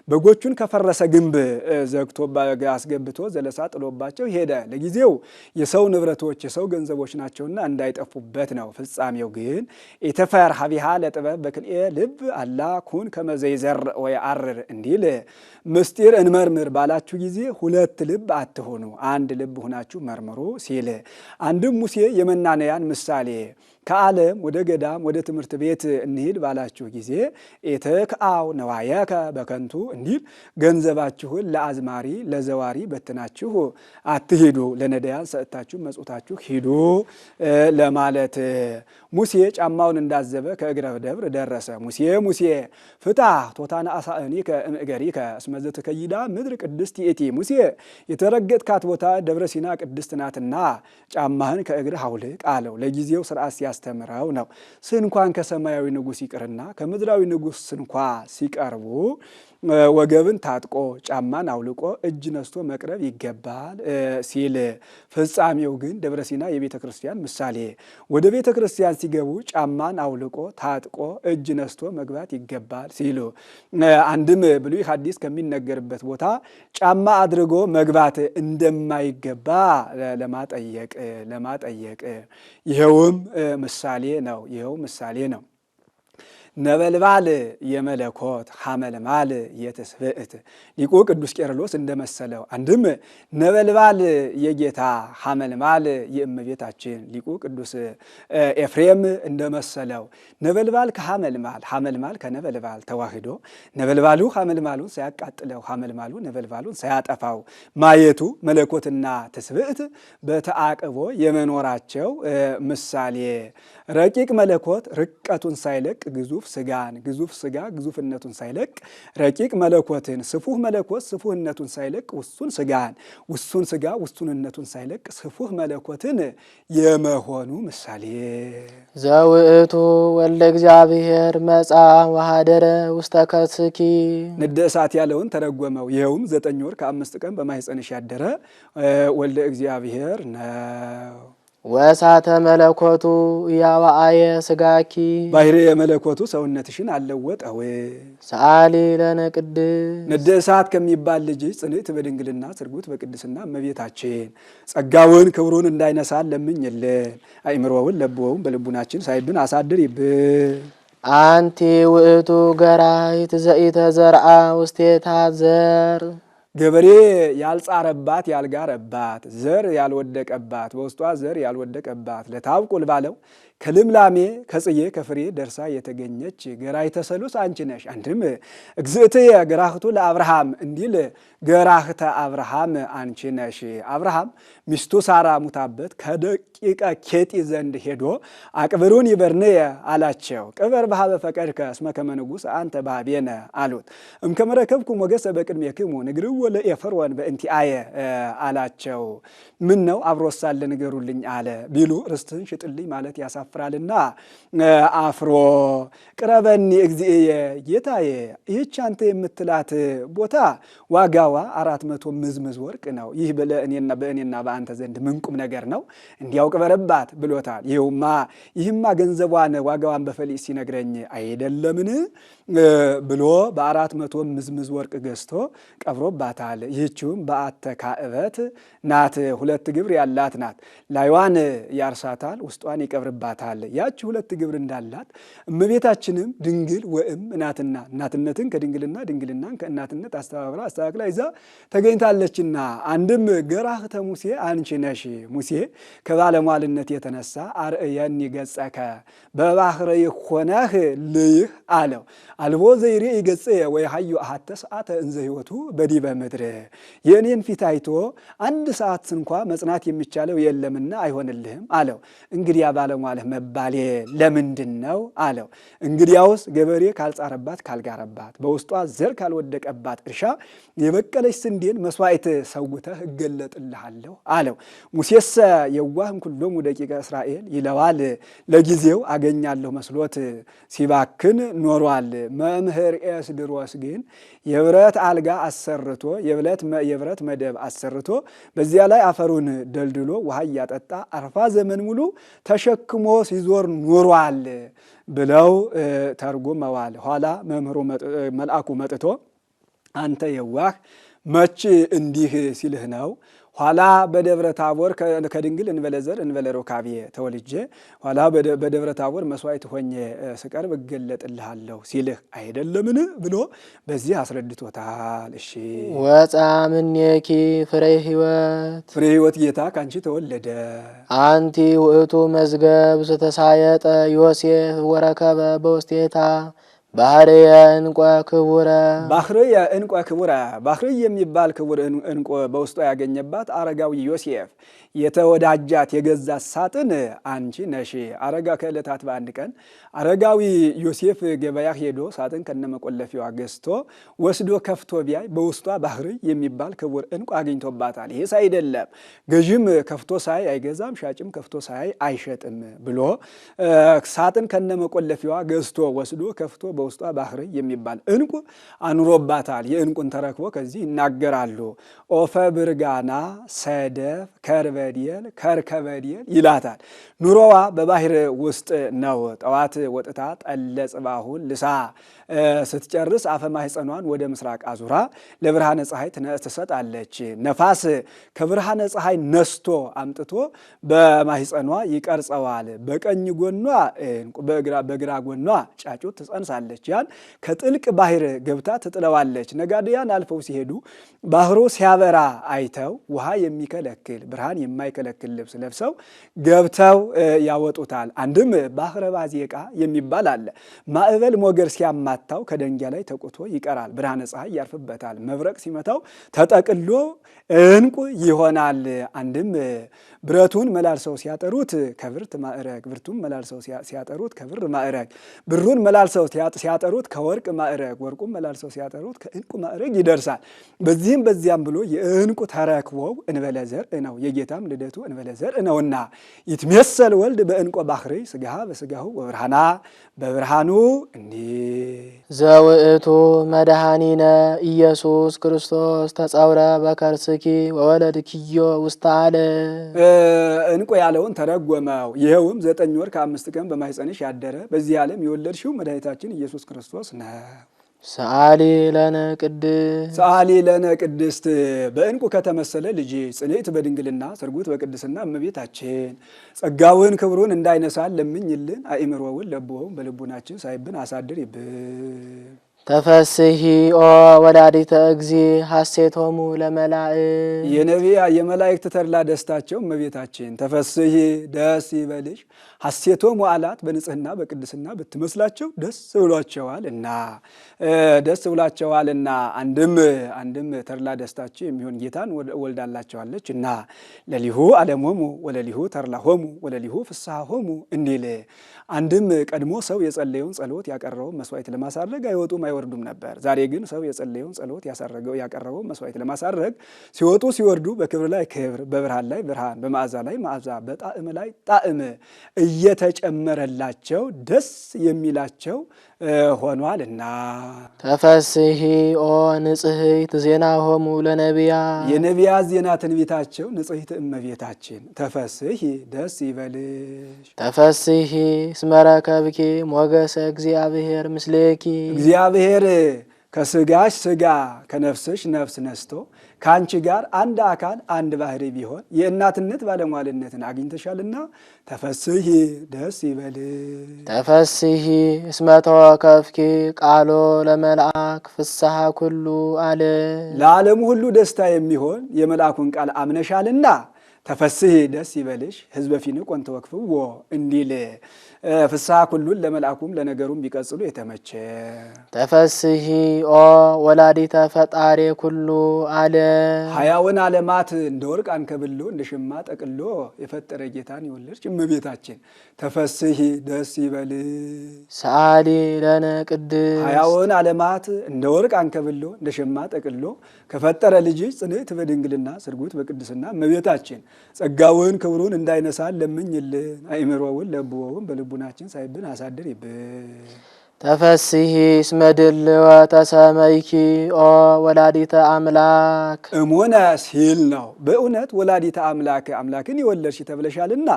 በጎቹን ከፈረሰ ግንብ ዘግቶ አስገብቶ ዘለሳ ጥሎባቸው ሄደ። ለጊዜው የሰው ንብረቶች የሰው ገንዘቦች ናቸውና እንዳይጠፉበት ነው። ፍጻሜው ግን ኢተፈር ሀቢሃ ለጥበብ በክልኤ ልብ አላ ኩን ከመዘይዘር ወይ አርር እንዲል ምስጢር እንመርምር ባላችሁ ጊዜ ሁለት ልብ አትሆኑ፣ አንድ ልብ ሁናችሁ መርምሩ ሲል አንድም ሙሴ የመናነያን ምሳሌ ከዓለም ወደ ገዳም ወደ ትምህርት ቤት እንሂድ ባላችሁ ጊዜ ኢትክአው ነዋየከ በከንቱ እንዲል ገንዘባችሁን ለአዝማሪ ለዘዋሪ በትናችሁ አትሂዱ፣ ለነዳያን ሰጥታችሁ መጽውታችሁ ሂዱ ለማለት ሙሴ ጫማውን እንዳዘበ ከእግረ ደብር ደረሰ። ሙሴ ፍታህ ቶታና አሳእኒከ እምእገሪከ እስመ ዘትከይዳ ምድር ቅድስት ይእቲ። ሙሴ የተረገጥካት ቦታ ደብረ ሲና ቅድስት ናትና ጫማህን ከእግርህ አውልቅ አለው። ለጊዜው ስርዓት ሲያስተምረው ነው። ስንኳን ከሰማያዊ ንጉሥ ይቅርና ከምድራዊ ንጉሥ ስንኳ ሲቀርቡ ወገብን ታጥቆ ጫማን አውልቆ እጅ ነስቶ መቅረብ ይገባል ሲል ፍጻሜው ግን ደብረ ሲና የቤተ ክርስቲያን ምሳሌ ወደ ቤተ ክርስቲያን ሲገቡ ጫማን አውልቆ ታጥቆ እጅ ነስቶ መግባት ይገባል ሲሉ አንድም ብሉይ ሐዲስ ከሚነገርበት ቦታ ጫማ አድርጎ መግባት እንደማይገባ ለማጠየቅ ይኸውም ምሳሌ ነው። ነበልባል የመለኮት ሐመልማል የትስብእት ሊቁ ቅዱስ ቄርሎስ እንደመሰለው አንድም ነበልባል የጌታ ሐመልማል የእመቤታችን ሊቁ ቅዱስ ኤፍሬም እንደመሰለው ነበልባል ከሐመልማል ሐመልማል ከነበልባል ተዋህዶ ነበልባሉ ሐመልማሉን ሳያቃጥለው ሐመልማሉ ነበልባሉን ሳያጠፋው ማየቱ መለኮትና ትስብእት በተአቅቦ የመኖራቸው ምሳሌ ረቂቅ መለኮት ርቀቱን ሳይለቅ ግዙፍ ስጋን ግዙፍ ስጋ ግዙፍነቱን ሳይለቅ ረቂቅ መለኮትን ስፉህ መለኮት ስፉህነቱን ሳይለቅ ውሱን ስጋን ውሱን ስጋ ውሱንነቱን ሳይለቅ ስፉህ መለኮትን የመሆኑ ምሳሌ ዘውእቱ ወልደ እግዚአብሔር መጻ ወኀደረ ውስተ ከርስኪ ንደ እሳት ያለውን ተረጎመው። ይኸውም 9 ወር ከ5 ቀን በማኅፀንሽ ያደረ ወልደ እግዚአብሔር ነው። ወእሳተ መለኮቱ ያዋአየ ስጋኪ ባሕርየ የመለኮቱ ሰውነትሽን አለወጠው። ሰአሊ ለነ ቅድስት ንደ እሳት ከሚባል ልጅ ጽንዕት በድንግልና ስርጉት በቅድስና እመቤታችን ጸጋውን ክብሩን እንዳይነሳን ለምኝልን። አእምሮውን ለብወውን በልቡናችን ሳይብን አሳድሪብን። አንቲ ውእቱ ገራይት ዘኢተ ዘርአ ውስቴታ ዘር ገበሬ ያልጻረባት ያልጋረባት ዘር ያልወደቀባት በውስጧ ዘር ያልወደቀባት ለታብቁል ባለው ከልምላሜ ከጽዬ ከፍሬ ደርሳ የተገኘች ገራይተ ሰሉስ አንቺ ነሽ። አንድም እግዝእትየ ገራህቱ ለአብርሃም እንዲል ገራህተ አብርሃም አንቺ ነሽ። አብርሃም ሚስቱ ሳራ ሙታበት ከደቂቀ ኬጢ ዘንድ ሄዶ አቅብሩን ይበርንየ አላቸው። ቅበር በሀበ ፈቀድከ እስመ ከመ ንጉሥ አንተ በኀቤነ አሉት። እምከመ ረከብኩ ሞገሰ በቅድሜክሙ ንግርዎ ለኤፈርዖን በእንቲአየ አላቸው። ምን ነው አብሮሳለ ንገሩልኝ አለ ቢሉ ርስትህን ሽጥልኝ ማለት ያሳፍራልና አፍሮ ቅረበኒ እግዚእየ ጌታዬ ይህች አንተ የምትላት ቦታ ዋጋዋ 400 ምዝምዝ ወርቅ ነው። ይህ በእኔና በአንተ ዘንድ ምን ቁም ነገር ነው? እንዲያው ቅበረባት ብሎታል። ይህማ ገንዘቧን ዋጋዋን በፈሊጥ ሲነግረኝ አይደለምን ብሎ በ400 ምዝምዝ ወርቅ ገዝቶ ቀብሮባታል። ይህችውም በአተ ካዕበት ናት። 2 ግብር ያላት ናት። ላይዋን ያርሳታል፣ ውስጧን ይቀብርባታል። ያች 2 ግብር እንዳላት እመቤታችንም ድንግል ወእም ናትና እናትነትን ከድንግልና ድንግልናን ከእናትነት አስተካክላ ይዛ ተገኝታለችና አንድም ገራህተ ሙሴ አንቺ ነሽ። ሙሴ ከባለሟልነት የተነሳ አርእየኒ ገጸከ በባህረ ይኮነህ ልይህ አለው። አልቦ ዘይሬ ይገጽየ ወይ ሀዩ አሐተ ሰዓተ እንዘ ሕይወቱ በዲበ ምድር የእኔን ፊት አይቶ 1 ሰዓት እንኳ መጽናት የሚቻለው የለምና አይሆንልህም አለው። እንግዲያ ባለሟልህ መባሌ ለምንድን ነው አለው። እንግዲያውስ ገበሬ ካልጻረባት ካልጋረባት በውስጧ ዘር ካልወደቀባት እርሻ የበቀለች ስንዴን መስዋዕት ሰውተህ እገለጥልሃለሁ አለው። ሙሴሰ የዋህም ኩሎሙ ደቂቀ እስራኤል ይለዋል። ለጊዜው አገኛለሁ መስሎት ሲባክን ኖሯል። መምህር ኤስድሮስ ግን የብረት አልጋ አሰርቶ የብረት መደብ አሰርቶ በዚያ ላይ አፈሩን ደልድሎ ውሃ እያጠጣ 40 ዘመን ሙሉ ተሸክሞ ሲዞር ኖሯል ብለው ተርጉመዋል። ኋላ መምህሩ መልአኩ መጥቶ አንተ የዋህ መች እንዲህ ሲልህ ነው? ኋላ በደብረ ታቦር ከድንግል እንበለ ዘር እንበለ ሩካቤ ተወልጄ ኋላ በደብረ ታቦር መስዋዕት ሆኜ ስቀርብ እገለጥልሃለሁ ሲልህ አይደለምን ብሎ በዚህ አስረድቶታል። እሺ ወፃ እምኔኪ ፍሬ ሕይወት ጌታ ካንቺ ተወለደ። አንቲ ውእቱ መዝገብ ዘተሳየጠ ዮሴፍ ወረከበ በውስቴታ ባህርየ ዕንቆ ክቡረ ባህርየ ዕንቆ ክቡረ ባህርይ የሚባል ክቡር ዕንቆ በውስጡ ያገኘባት አረጋዊ ዮሴፍ የተወዳጃት የገዛት ሳጥን አንቺ ነሽ። ከዕለታት በአንድ ቀን አረጋዊ ዮሴፍ ገበያ ሄዶ ሳጥን ከነመቆለፊዋ ገዝቶ ወስዶ ከፍቶ ቢያይ በውስጧ ባህርይ የሚባል ክቡር ዕንቁ አግኝቶባታል። ይሄስ አይደለም ገዥም ከፍቶ ሳይ አይገዛም፣ ሻጭም ከፍቶ ሳይ አይሸጥም ብሎ ሳጥን ከነመቆለፊዋ ገዝቶ ወስዶ ከፍቶ በውስጧ ባህርይ የሚባል ዕንቁ አኑሮባታል። የዕንቁን ተረክቦ ከዚህ ይናገራሉ። ኦፈ ብርጋና ሰደፍ ከርበዲየል ከርከበዲየል ይላታል። ኑሮዋ በባህር ውስጥ ነው። ጠዋት ወጥታ ጠለ ጽባሁን ልሳ ስትጨርስ አፈ ማህፀኗን ወደ ምስራቅ አዙራ ለብርሃነ ፀሐይ ትሰጣለች። ነፋስ ከብርሃነ ፀሐይ ነስቶ አምጥቶ በማህፀኗ ይቀርጸዋል። በቀኝ ጎኗ በግራ ጎኗ ጫጩት ትጸንሳለች። ያን ከጥልቅ ባህር ገብታ ትጥለዋለች። ነጋዴያን አልፈው ሲሄዱ ባህሩ ሲያበራ አይተው ውሃ የሚከለክል ብርሃን የማይከለክል ልብስ ለብሰው ገብተው ያወጡታል። አንድም ባህረ ባዜቃ የሚባል አለ። ማዕበል ሞገር ሲያማታው ከደንጊያ ላይ ተቁቶ ይቀራል። ብርሃነ ፀሐይ ያርፍበታል። መብረቅ ሲመታው ተጠቅሎ ዕንቁ ይሆናል። አንድም ብረቱን መላልሰው ሲያጠሩት ከብርት ማዕረግ፣ ብርቱን መላልሰው ሲያጠሩት ከብር ማዕረግ፣ ብሩን መላልሰው ሲያጠሩት ከወርቅ ማዕረግ፣ ወርቁን መላልሰው ሲያጠሩት ከዕንቁ ማዕረግ ይደርሳል። በዚህም በዚያም ብሎ የዕንቁ ተረክቦው እንበለ ዘርእ ነው፣ የጌታም ልደቱ እንበለ ዘርእ ነውና ይትሜሰል ወልድ በዕንቆ ባሕሪ ሥጋሃ በሥጋሁ ወብርሃና በብርሃኑ እንዲህ ዘውእቱ መድኃኒነ ኢየሱስ ክርስቶስ ተጸውረ በከርስኪ ወወለድኪዮ ውስተ ዓለም። ዕንቁ ያለውን ተረጎመው። ይኸውም 9 ወር ከ5 ቀን በማኅፀንሽ ያደረ በዚህ ዓለም የወለድሽው መድኃኒታችን ኢየሱስ ክርስቶስ ነው። ሰአሊ ለነ ቅድስት ሰአሊ ለነ ቅድስት በዕንቁ ከተመሰለ ልጅ ጽንዕት በድንግልና ስርጉት በቅድስና እመቤታችን ጸጋውን ክብሩን እንዳይነሳን ለምኝልን። አእምሮውን ለብወውን በልቡናችን ሳይብን አሳድር ይብን። ተፈስሒ ኦ ወላዲተ እግዚ ሐሴቶሙ ለመላእክት። የነቢያ የመላእክት ተድላ ደስታቸው እመቤታችን ተፈስሒ ደስ ይበልሽ ሐሴቶሙ አላት። በንጽህና በቅድስና ብትመስላቸው ደስ ብሏቸዋልና ደስ ብሏቸዋልና አንድም ተድላ ደስታቸው የሚሆን ጌታን ወልዳላቸዋለች እና ለሊሁ ዓለሞሙ ወለሊሁ ተድላሆሙ ወለሊሁ ፍስሐሆሙ እንዲል አንድም ቀድሞ ሰው የጸለየውን ጸሎት ያቀረበውን መስዋዕት ለማሳረግ አይወጡም አይወርዱም ነበር። ዛሬ ግን ሰው የጸለየውን ጸሎት ያቀረበውን መስዋዕት ለማሳረግ ሲወጡ ሲወርዱ በክብር ላይ ክብር፣ በብርሃን ላይ ብርሃን፣ በመዓዛ ላይ መዓዛ፣ በጣዕም ላይ ጣዕም እየተጨመረላቸው ደስ የሚላቸው ሆኗልና ተፈስሒ ኦ ንጽሕት ዜናሆሙ ለነቢያት። የነቢያት ዜና ትንቢታቸው ንጽሕት እመቤታችን ተፈስሒ ደስ ይበልሽ። ተፈስሒ እስመ ረከብኪ ሞገሰ እግዚአብሔር ምስሌኪ። እግዚአብሔር ከስጋሽ ስጋ ከነፍስሽ ነፍስ ነስቶ ከአንቺ ጋር አንድ አካል አንድ ባህሪ ቢሆን የእናትነት ባለሟልነትን አግኝተሻልና ተፈስሒ ደስ ይበልሽ። ተፈስሒ እስመ ተወከፍኪ ቃሎ ለመልአክ ፍስሐ ኩሉ ዓለም። ለዓለሙ ሁሉ ደስታ የሚሆን የመልአኩን ቃል አምነሻልና ተፈስሒ ደስ ይበልሽ። ህዝበ ፊንቆን ተወክፍዎ እንዲል ፍስሐ ኩሉን ለመልአኩም ለነገሩም ቢቀጽሉ የተመቸ። ተፈስሒ ኦ ወላዲተ ፈጣሪ ኩሉ ዓለም። 20ውን ዓለማት እንደ ወርቅ አንከብሎ እንደ ሸማ ጠቅሎ የፈጠረ ጌታን የወለድሽ እመቤታችን ተፈስሒ ደስ ይበልሽ። ሰአሊ ለነ ቅድስት 20ውን ዓለማት እንደ ወርቅ አንከብሎ እንደ ሸማ ጠቅሎ ከፈጠረ ልጅሽ ጽንዕት በድንግልና ስርጉት በቅድስና እመቤታችን ጸጋውን ክብሩን እንዳይነሳን ለምኝልን። አእምሮውን ለብወውን በልቡናችን ሳይብን አሳድር ይብን። ተፈስሒ እስመ ድልወ ተሰመይኪ ኦ ወላዲተ አምላክ። እሙነ ሲል ነው። በእውነት ወላዲተ አምላክ አምላክን የወለድሽ ተብለሻልና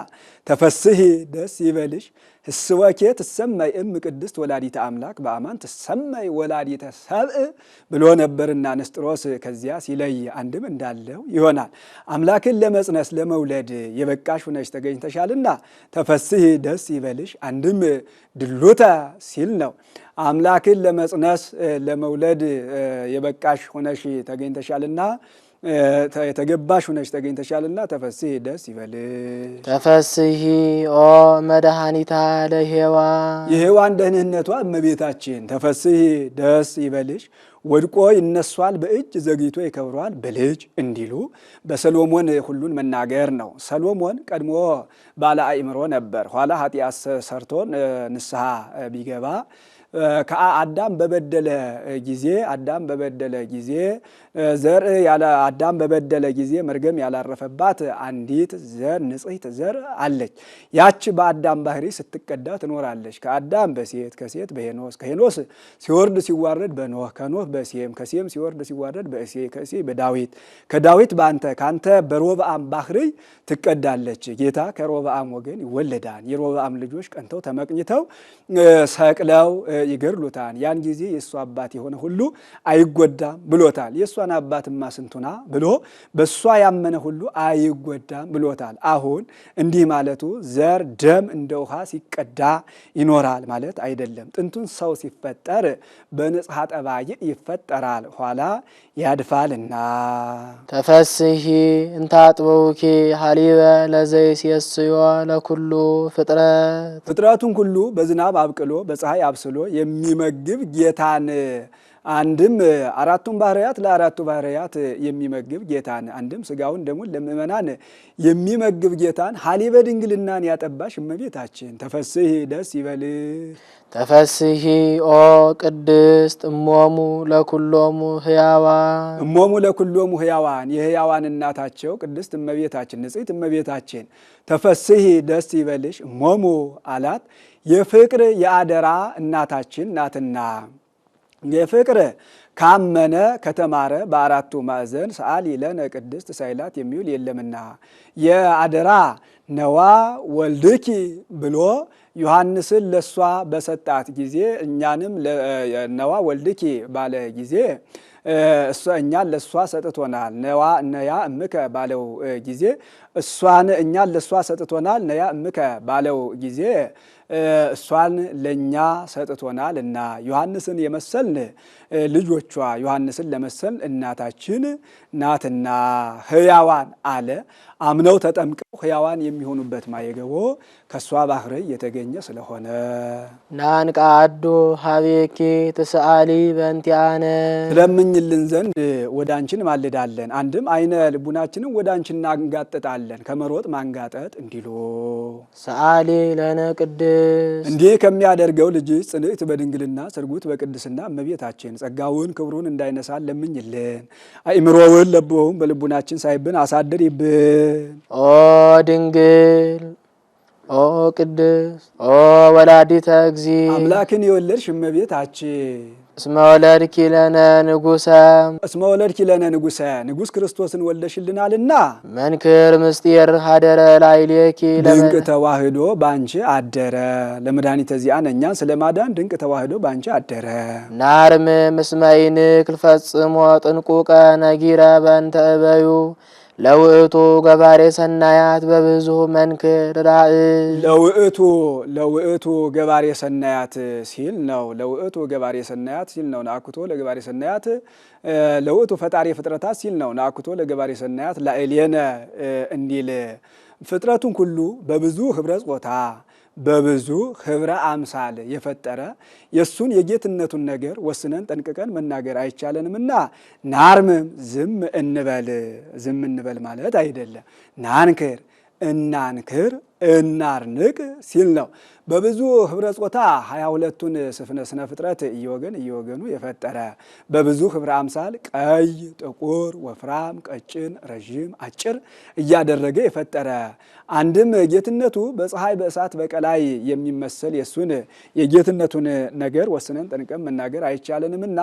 ተፈስሒ ደስ ይበልሽ። ህስወኬ ትሰመይ እም ቅድስት ወላዲተ አምላክ በአማን ትሰመይ ወላዲተ ሰብእ ብሎ ነበርና ንስጥሮስ ከዚያ ሲለይ አንድም እንዳለው ይሆናል። አምላክን ለመጽነስ ለመውለድ የበቃሽ ሁነሽ ተገኝተሻልና ተፈስሒ ደስ ይበልሽ። አንድም ድሉተ ሲል ነው። አምላክን ለመጽነስ ለመውለድ የበቃሽ ሁነሽ ተገኝተሻልና የተገባሽ ሁነሽ ተገኝተሻልና ተፈስሒ ደስ ይበልሽ። ተፈስሒ ኦ መድኃኒታ ለሔዋን። የሔዋን ደህንነቷ እመቤታችን ተፈስሒ ደስ ይበልሽ። ወድቆ ይነሷል በእጅ ዘግይቶ ይከብሯል በልጅ እንዲሉ በሰሎሞን ሁሉን መናገር ነው። ሰሎሞን ቀድሞ ባለ አእምሮ ነበር። ኋላ ኃጢአት ሰርቶ ንስሐ ቢገባ ከአዳም በበደለ ጊዜ ዘር ያለ አዳም በበደለ ጊዜ መርገም ያላረፈባት አንዲት ዘር ንጽሕት ዘር አለች። ያች በአዳም ባህሪ ስትቀዳ ትኖራለች። ከአዳም በሴት ከሴት በሄኖስ ከሄኖስ ሲወርድ ሲዋረድ በኖህ ከኖህ በሴም ከሴም ሲወርድ ሲዋረድ በእሴይ ከእሴይ በዳዊት ከዳዊት በአንተ ካንተ በሮብዓም ባህሪ ትቀዳለች። ጌታ ከሮብዓም ወገን ይወለዳል። የሮብዓም ልጆች ቀንተው ተመቅኝተው ሰቅለው ይገድሉታል። ያን ጊዜ የእሱ አባት የሆነ ሁሉ አይጎዳም ብሎታል። የእሷን አባትማ ስንቱና ብሎ በእሷ ያመነ ሁሉ አይጎዳም ብሎታል። አሁን እንዲህ ማለቱ ዘር ደም እንደ ውሃ ሲቀዳ ይኖራል ማለት አይደለም። ጥንቱን ሰው ሲፈጠር በንጽሐ ጠባይ ይፈጠራል፣ ኋላ ያድፋልና። ተፈስሒ እንታጥበውኪ ሀሊበ ለዘይሴስዮ ለኩሉ ፍጥረቱን ሁሉ በዝናብ አብቅሎ በፀሐይ አብስሎ የሚመግብ ጌታን አንድም አራቱን ባህርያት ለአራቱ ባህርያት የሚመግብ ጌታን፣ አንድም ስጋውን ደሙን ለምእመናን የሚመግብ ጌታን ሀሊበ ድንግልናን ያጠባሽ እመቤታችን ተፈስሒ ደስ ይበልሽ። ተፈስሒ ኦ ቅድስት እሞሙ ለኩሎሙ ሕያዋን እሞሙ ለኩሎሙ ሕያዋን የሕያዋን እናታቸው ቅድስት እመቤታችን ንጽሕት እመቤታችን ተፈስሒ ደስ ይበልሽ እሞሙ አላት። የፍቅር የአደራ እናታችን ናትና የፍቅር ካመነ ከተማረ በአራቱ ማዕዘን ሰአሊ ለነ ቅድስት ሳይላት የሚውል የለምና የአደራ ነዋ ወልድኪ ብሎ ዮሐንስን ለሷ በሰጣት ጊዜ እኛንም ነዋ ወልድኪ ባለ ጊዜ እኛን ለሷ ሰጥቶናል። ነዋ ነያ እምከ ባለው ጊዜ እሷን እኛን ለሷ ሰጥቶናል። ነያ እምከ ባለው ጊዜ እሷን ለኛ ሰጥቶናል እና ዮሐንስን የመሰልን ልጆቿ ዮሐንስን ለመሰል እናታችን ናትና ሕያዋን አለ። አምነው ተጠምቀው ሕያዋን የሚሆኑበት ማየገቦ ከሷ ባህርይ የተገኘ ስለሆነ ናንቃዶ ሀቤኪ ተሰአሊ በእንቲአነ ስለምኝልን ዘንድ ወደ አንቺን ማልዳለን። አንድም አይነ ልቡናችንን ወደ አንቺ እናንጋጥጣለን ከመሮጥ ማንጋጠጥ እንዲሉ ሰአሊ ለነ ቅድስት እንዲህ ከሚያደርገው ልጅ ጽንዕት በድንግልና ስርጉት በቅድስና እመቤታችን ጸጋውን ክብሩን እንዳይነሳን ለምኝልን። አእምሮውን ለቦውን በልቡናችን ሳይብን አሳድሪብን። ኦ ድንግል ኦ ቅድስት ኦ ወላዲተ እግዚእ አምላክን የወለድሽ እመቤታችን እስመ ወለድኪ ለነ ንጉሰ እስመ ወለድኪ ለነ ንጉሰ ንጉስ ክርስቶስን ወልደሽልናልና መንክር ምስጢር ሀደረ ላዕሌኪ ድንቅ ተዋህዶ ባንቺ አደረ። ለመድኃኒተ ዚአነ እኛን ስለማዳን ድንቅ ተዋህዶ ባንቺ አደረ። ናርም ምስመ ኢንክል ፈጽሞ ጥንቁቀ ነጊረ በእንተ እበዩ ለውእቱ ገባሬ ሰናያት በብዙ መንክር ራእይ ለውእቱ ገባሬ ሰናያት ሲል ነው። ለውእቱ ገባሬ ሰናያት ሲል ነው። ናኩቶ ለገባሬ ሰናያት ለውእቱ ፈጣሪ ፍጥረታት ሲል ነው። ናኩቶ ለገባሬ ሰናያት ላዕሌነ እንዲል ፍጥረቱን ሁሉ በብዙ ህብረ ጾታ በብዙ ህብረ አምሳል የፈጠረ የሱን የጌትነቱን ነገር ወስነን ጠንቅቀን መናገር አይቻለንምና ናርምም ዝም እንበል ማለት አይደለም። ናንክር እናንክር እናርንቅ ሲል ነው። በብዙ ህብረ ጾታ 22ቱን ስነ ፍጥረት እየወገኑ የፈጠረ በብዙ ህብረ አምሳል ቀይ፣ ጥቁር፣ ወፍራም፣ ቀጭን፣ ረዥም፣ አጭር እያደረገ የፈጠረ አንድም ጌትነቱ በፀሐይ በእሳት በቀላይ የሚመሰል የሱን የጌትነቱን ነገር ወስነን ጠንቀን መናገር አይቻለንምና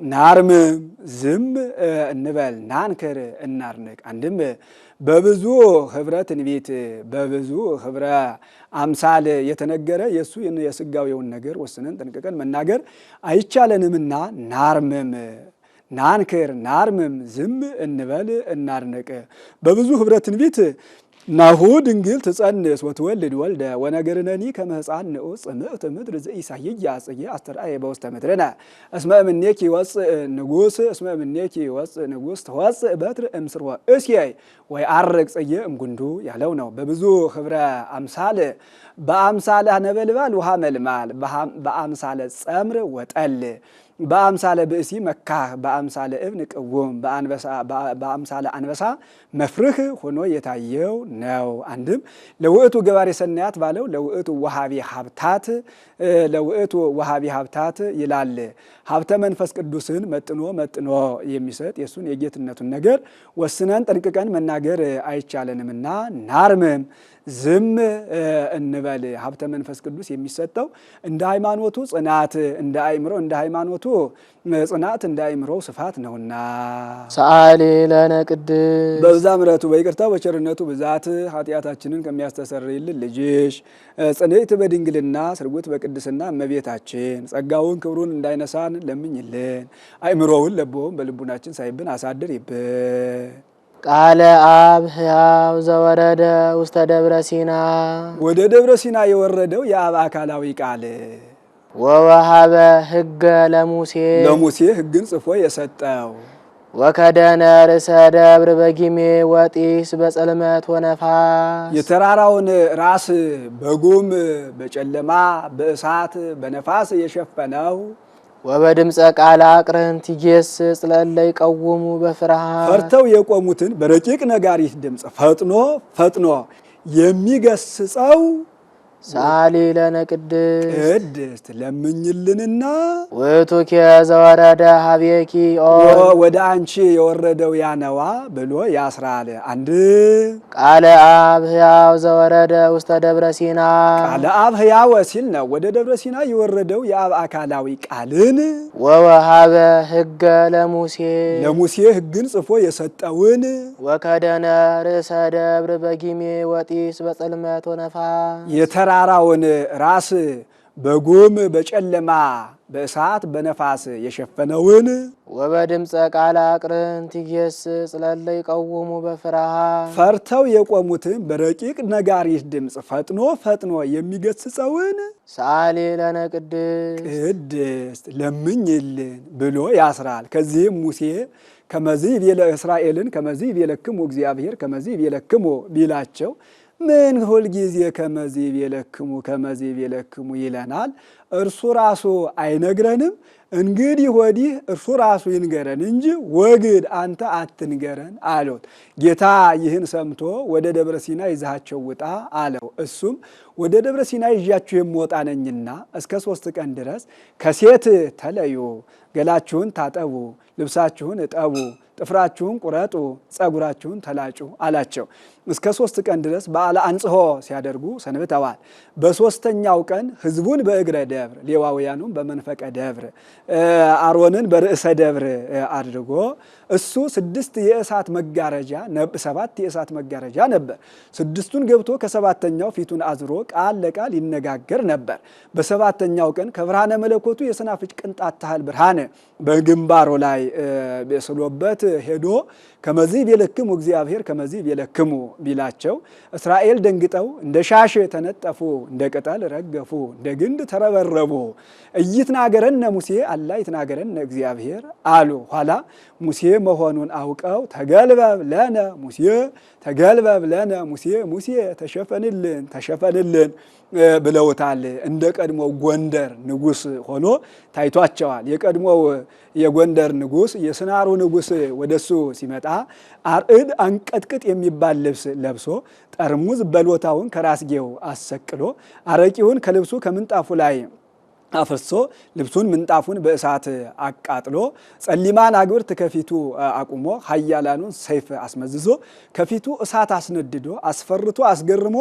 ናርምም ዝም እንበል ናንክር እናርንቅ። አንድም በብዙ ህብረ ትንቢት በብዙ ህብረ አምሳል የተነገረ የሱ የስጋዊውን ነገር ወስነን ጠንቅቀን መናገር አይቻለንምና ናርምም ናንክር ናርምም ዝም እንበል እናርንቅ። በብዙ ህብረ ትንቢት ናሁ ድንግል ትጸንስ ወትወልድ ወልደ ወነገርነኒ ከመ ሕፃን ንዑስ ጽምዕት ምድር ዘኢሳይያ ጽጌ አስተርአየ በውስተ ምድርነ እስመ እምኔኪ ወፅእ ንጉስ እስመ እምኔኪ ወፅእ ንጉስ ተወፅእ በትር እምስርወ እስየይ ወይ አርቅ ጽጌ እምጉንዱ ያለው ነው። በብዙ ህብረ አምሳል በአምሳለ ነበልባል ውሃ መልማል በአምሳለ ጸምር ወጠል በአምሳለ ብእሲ መካህ በአምሳለ እብን ቅውም በአምሳለ አንበሳ መፍርህ ሆኖ የታየው ነው። አንድም ለውእቱ ገባሬ ሰናያት ባለው ለውእቱ ወሃቢ ሀብታት ይላል። ሀብተ መንፈስ ቅዱስን መጥኖ የሚሰጥ የሱን የጌትነቱን ነገር ወስነን ጠንቅቀን መናገር አይቻለንምና ናርምም ዝም እንበል። ሀብተ መንፈስ ቅዱስ የሚሰጠው እንደ ሃይማኖቱ ጽናት እንደ አእምሮ እንደ ሃይማኖቱ ጽናት እንደ አእምሮ ስፋት ነውና ሰአሊ ለነ ቅድስት በዛ ምሕረቱ በይቅርታው በቸርነቱ ብዛት ኃጢአታችንን ከሚያስተሰርይልን ልጅሽ ጽንዕት በድንግልና ስርጉት በቅድስና እመቤታችን ጸጋውን ክብሩን እንዳይነሳን ለምኝልን። አእምሮውን ለቦውን በልቡናችን ሳይብን አሳድሪብን። ቃለ አብ ሕያው ዘወረደ ውስተ ደብረ ሲና ወደ ደብረ ሲና የወረደው የአብ አካላዊ ቃል ወወሃበ ሕገ ለሙሴ ሕግን ጽፎ የሰጠው ወከደነ ርእሰ ደብር በጊሜ ወጢስ በጸልመት ወነፋስ የተራራውን ራስ በጉም በጨለማ በእሳት በነፋስ የሸፈነው ወበድምፀ ቃል አቅርንት ይገስጽ ለእለ ይቀውሙ በፍርሃት ፈርተው የቆሙትን በረቂቅ ነጋሪት ድምፅ ፈጥኖ ፈጥኖ የሚገስጸው ሳሊ ለነ ቅድስት ለምኝልንና ውእቱከ ዘወረደ ሀቤኪ ወደ አንቺ የወረደው ያነዋ ብሎ ያስራል። አንድ ቃለ አብ ሕያው ዘወረደ ውስተ ደብረ ሲና ቃለ አብ ሕያው ሲል ነው ወደ ደብረ ሲና የወረደው የአብ አካላዊ ቃልን ወወሃበ ሕገ ለሙሴ ሕግን ጽፎ የሰጠውን ወከደነ ርእሰ ደብር በጊሜ ወጢስ በጽልመት ወነፋስ ተራራውን ራስ በጉም በጨለማ በእሳት በነፋስ የሸፈነውን ወበድምፀ ቃል አቅርንት ይገስጽ ለእለ ይቀውሙ በፍርሃት ፈርተው የቆሙትን በረቂቅ ነጋሪት ድምፅ ፈጥኖ ፈጥኖ የሚገስጸውን ሳሊ ለነ ቅድስት ለምኝልን ብሎ ያስራል። ከዚህም ሙሴ ከመዚህ ቤለ እስራኤልን ከመዚህ ቤለክሙ እግዚአብሔር ከመዚህ ቤለክሙ ቢላቸው ምን ሁል ጊዜ ከመዚህ ቤለክሙ ይለናል? እርሱ ራሱ አይነግረንም? እንግዲህ ወዲህ እርሱ ራሱ ይንገረን እንጂ ወግድ አንተ አትንገረን አሉት። ጌታ ይህን ሰምቶ ወደ ደብረ ሲና ይዛቸው ውጣ አለው። እሱም ወደ ደብረ ሲና ይዣችሁ የምወጣ ነኝና እስከ 3 ቀን ድረስ ከሴት ተለዩ፣ ገላችሁን ታጠቡ፣ ልብሳችሁን እጠቡ፣ ጥፍራችሁን ቁረጡ፣ ጸጉራችሁን ተላጩ አላቸው። እስከ 3 ቀን ድረስ በዓለ አንጽሖ ሲያደርጉ ሰንብተዋል። በ3ኛው ቀን ሕዝቡን በእግረ ደብር ሌዋውያኑን በመንፈቀ ደብር አሮንን በርዕሰ ደብር አድርጎ እሱ 7 የእሳት መጋረጃ ነበር። 6ቱን ገብቶ ከ7ኛው ፊቱን አዝሮ ቃል ለቃል ይነጋገር ነበር። በ7ኛው ቀን ከብርሃነ መለኮቱ የሰናፍጭ ቅንጣት ታህል ብርሃን በግንባሩ ላይ ስሎበት ሄዶ ከመዚህ ቤለክሙ እግዚአብሔር ከመዚህ ቤለክሙ ቢላቸው እስራኤል ደንግጠው እንደ ሻሽ ተነጠፉ፣ እንደ ቅጠል ረገፉ፣ እንደ ግንድ ተረበረቡ። ኢይትናገረነ ሙሴ አላ ይትናገረነ እግዚአብሔር አሉ። ኋላ ሙሴ መሆኑን አውቀው ተገልበብ ለነ ሙሴ ተሸፈንልን ብለውታል። እንደ ቀድሞው ጎንደር ንጉሥ ሆኖ ታይቷቸዋል። የቀድሞው የጎንደር ንጉሥ የስናሩ ንጉሥ ወደሱ ሲመጣ አርዕድ አንቀጥቅጥ የሚባል ልብስ ለብሶ ጠርሙዝ በሎታውን ከራስጌው አሰቅሎ አረቂውን ከልብሱ ከምንጣፉ ላይ አፍርሶ ልብሱን ምንጣፉን በእሳት አቃጥሎ ጸሊማን አግብርት ከፊቱ አቁሞ ኃያላኑን ሰይፍ አስመዝዞ ከፊቱ እሳት አስነድዶ አስፈርቶ አስገርሞ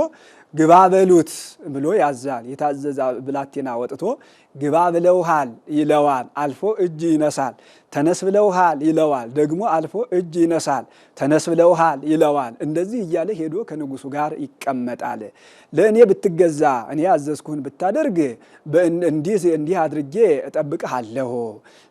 ግባ በሉት ብሎ ያዛል። የታዘዘ ብላቴና ወጥቶ ግባ ብለውሃል ይለዋል፣ አልፎ እጅ ይነሳል። ተነስ ብለውሃል ይለዋል፣ ደግሞ አልፎ እጅ ይነሳል። ተነስ ብለውሃል ይለዋል። እንደዚህ እያለ ሄዶ ከንጉሱ ጋር ይቀመጣል። ለእኔ ብትገዛ እኔ ያዘዝኩህን ብታደርግ እንዲህ አድርጌ እጠብቅሃለሁ፣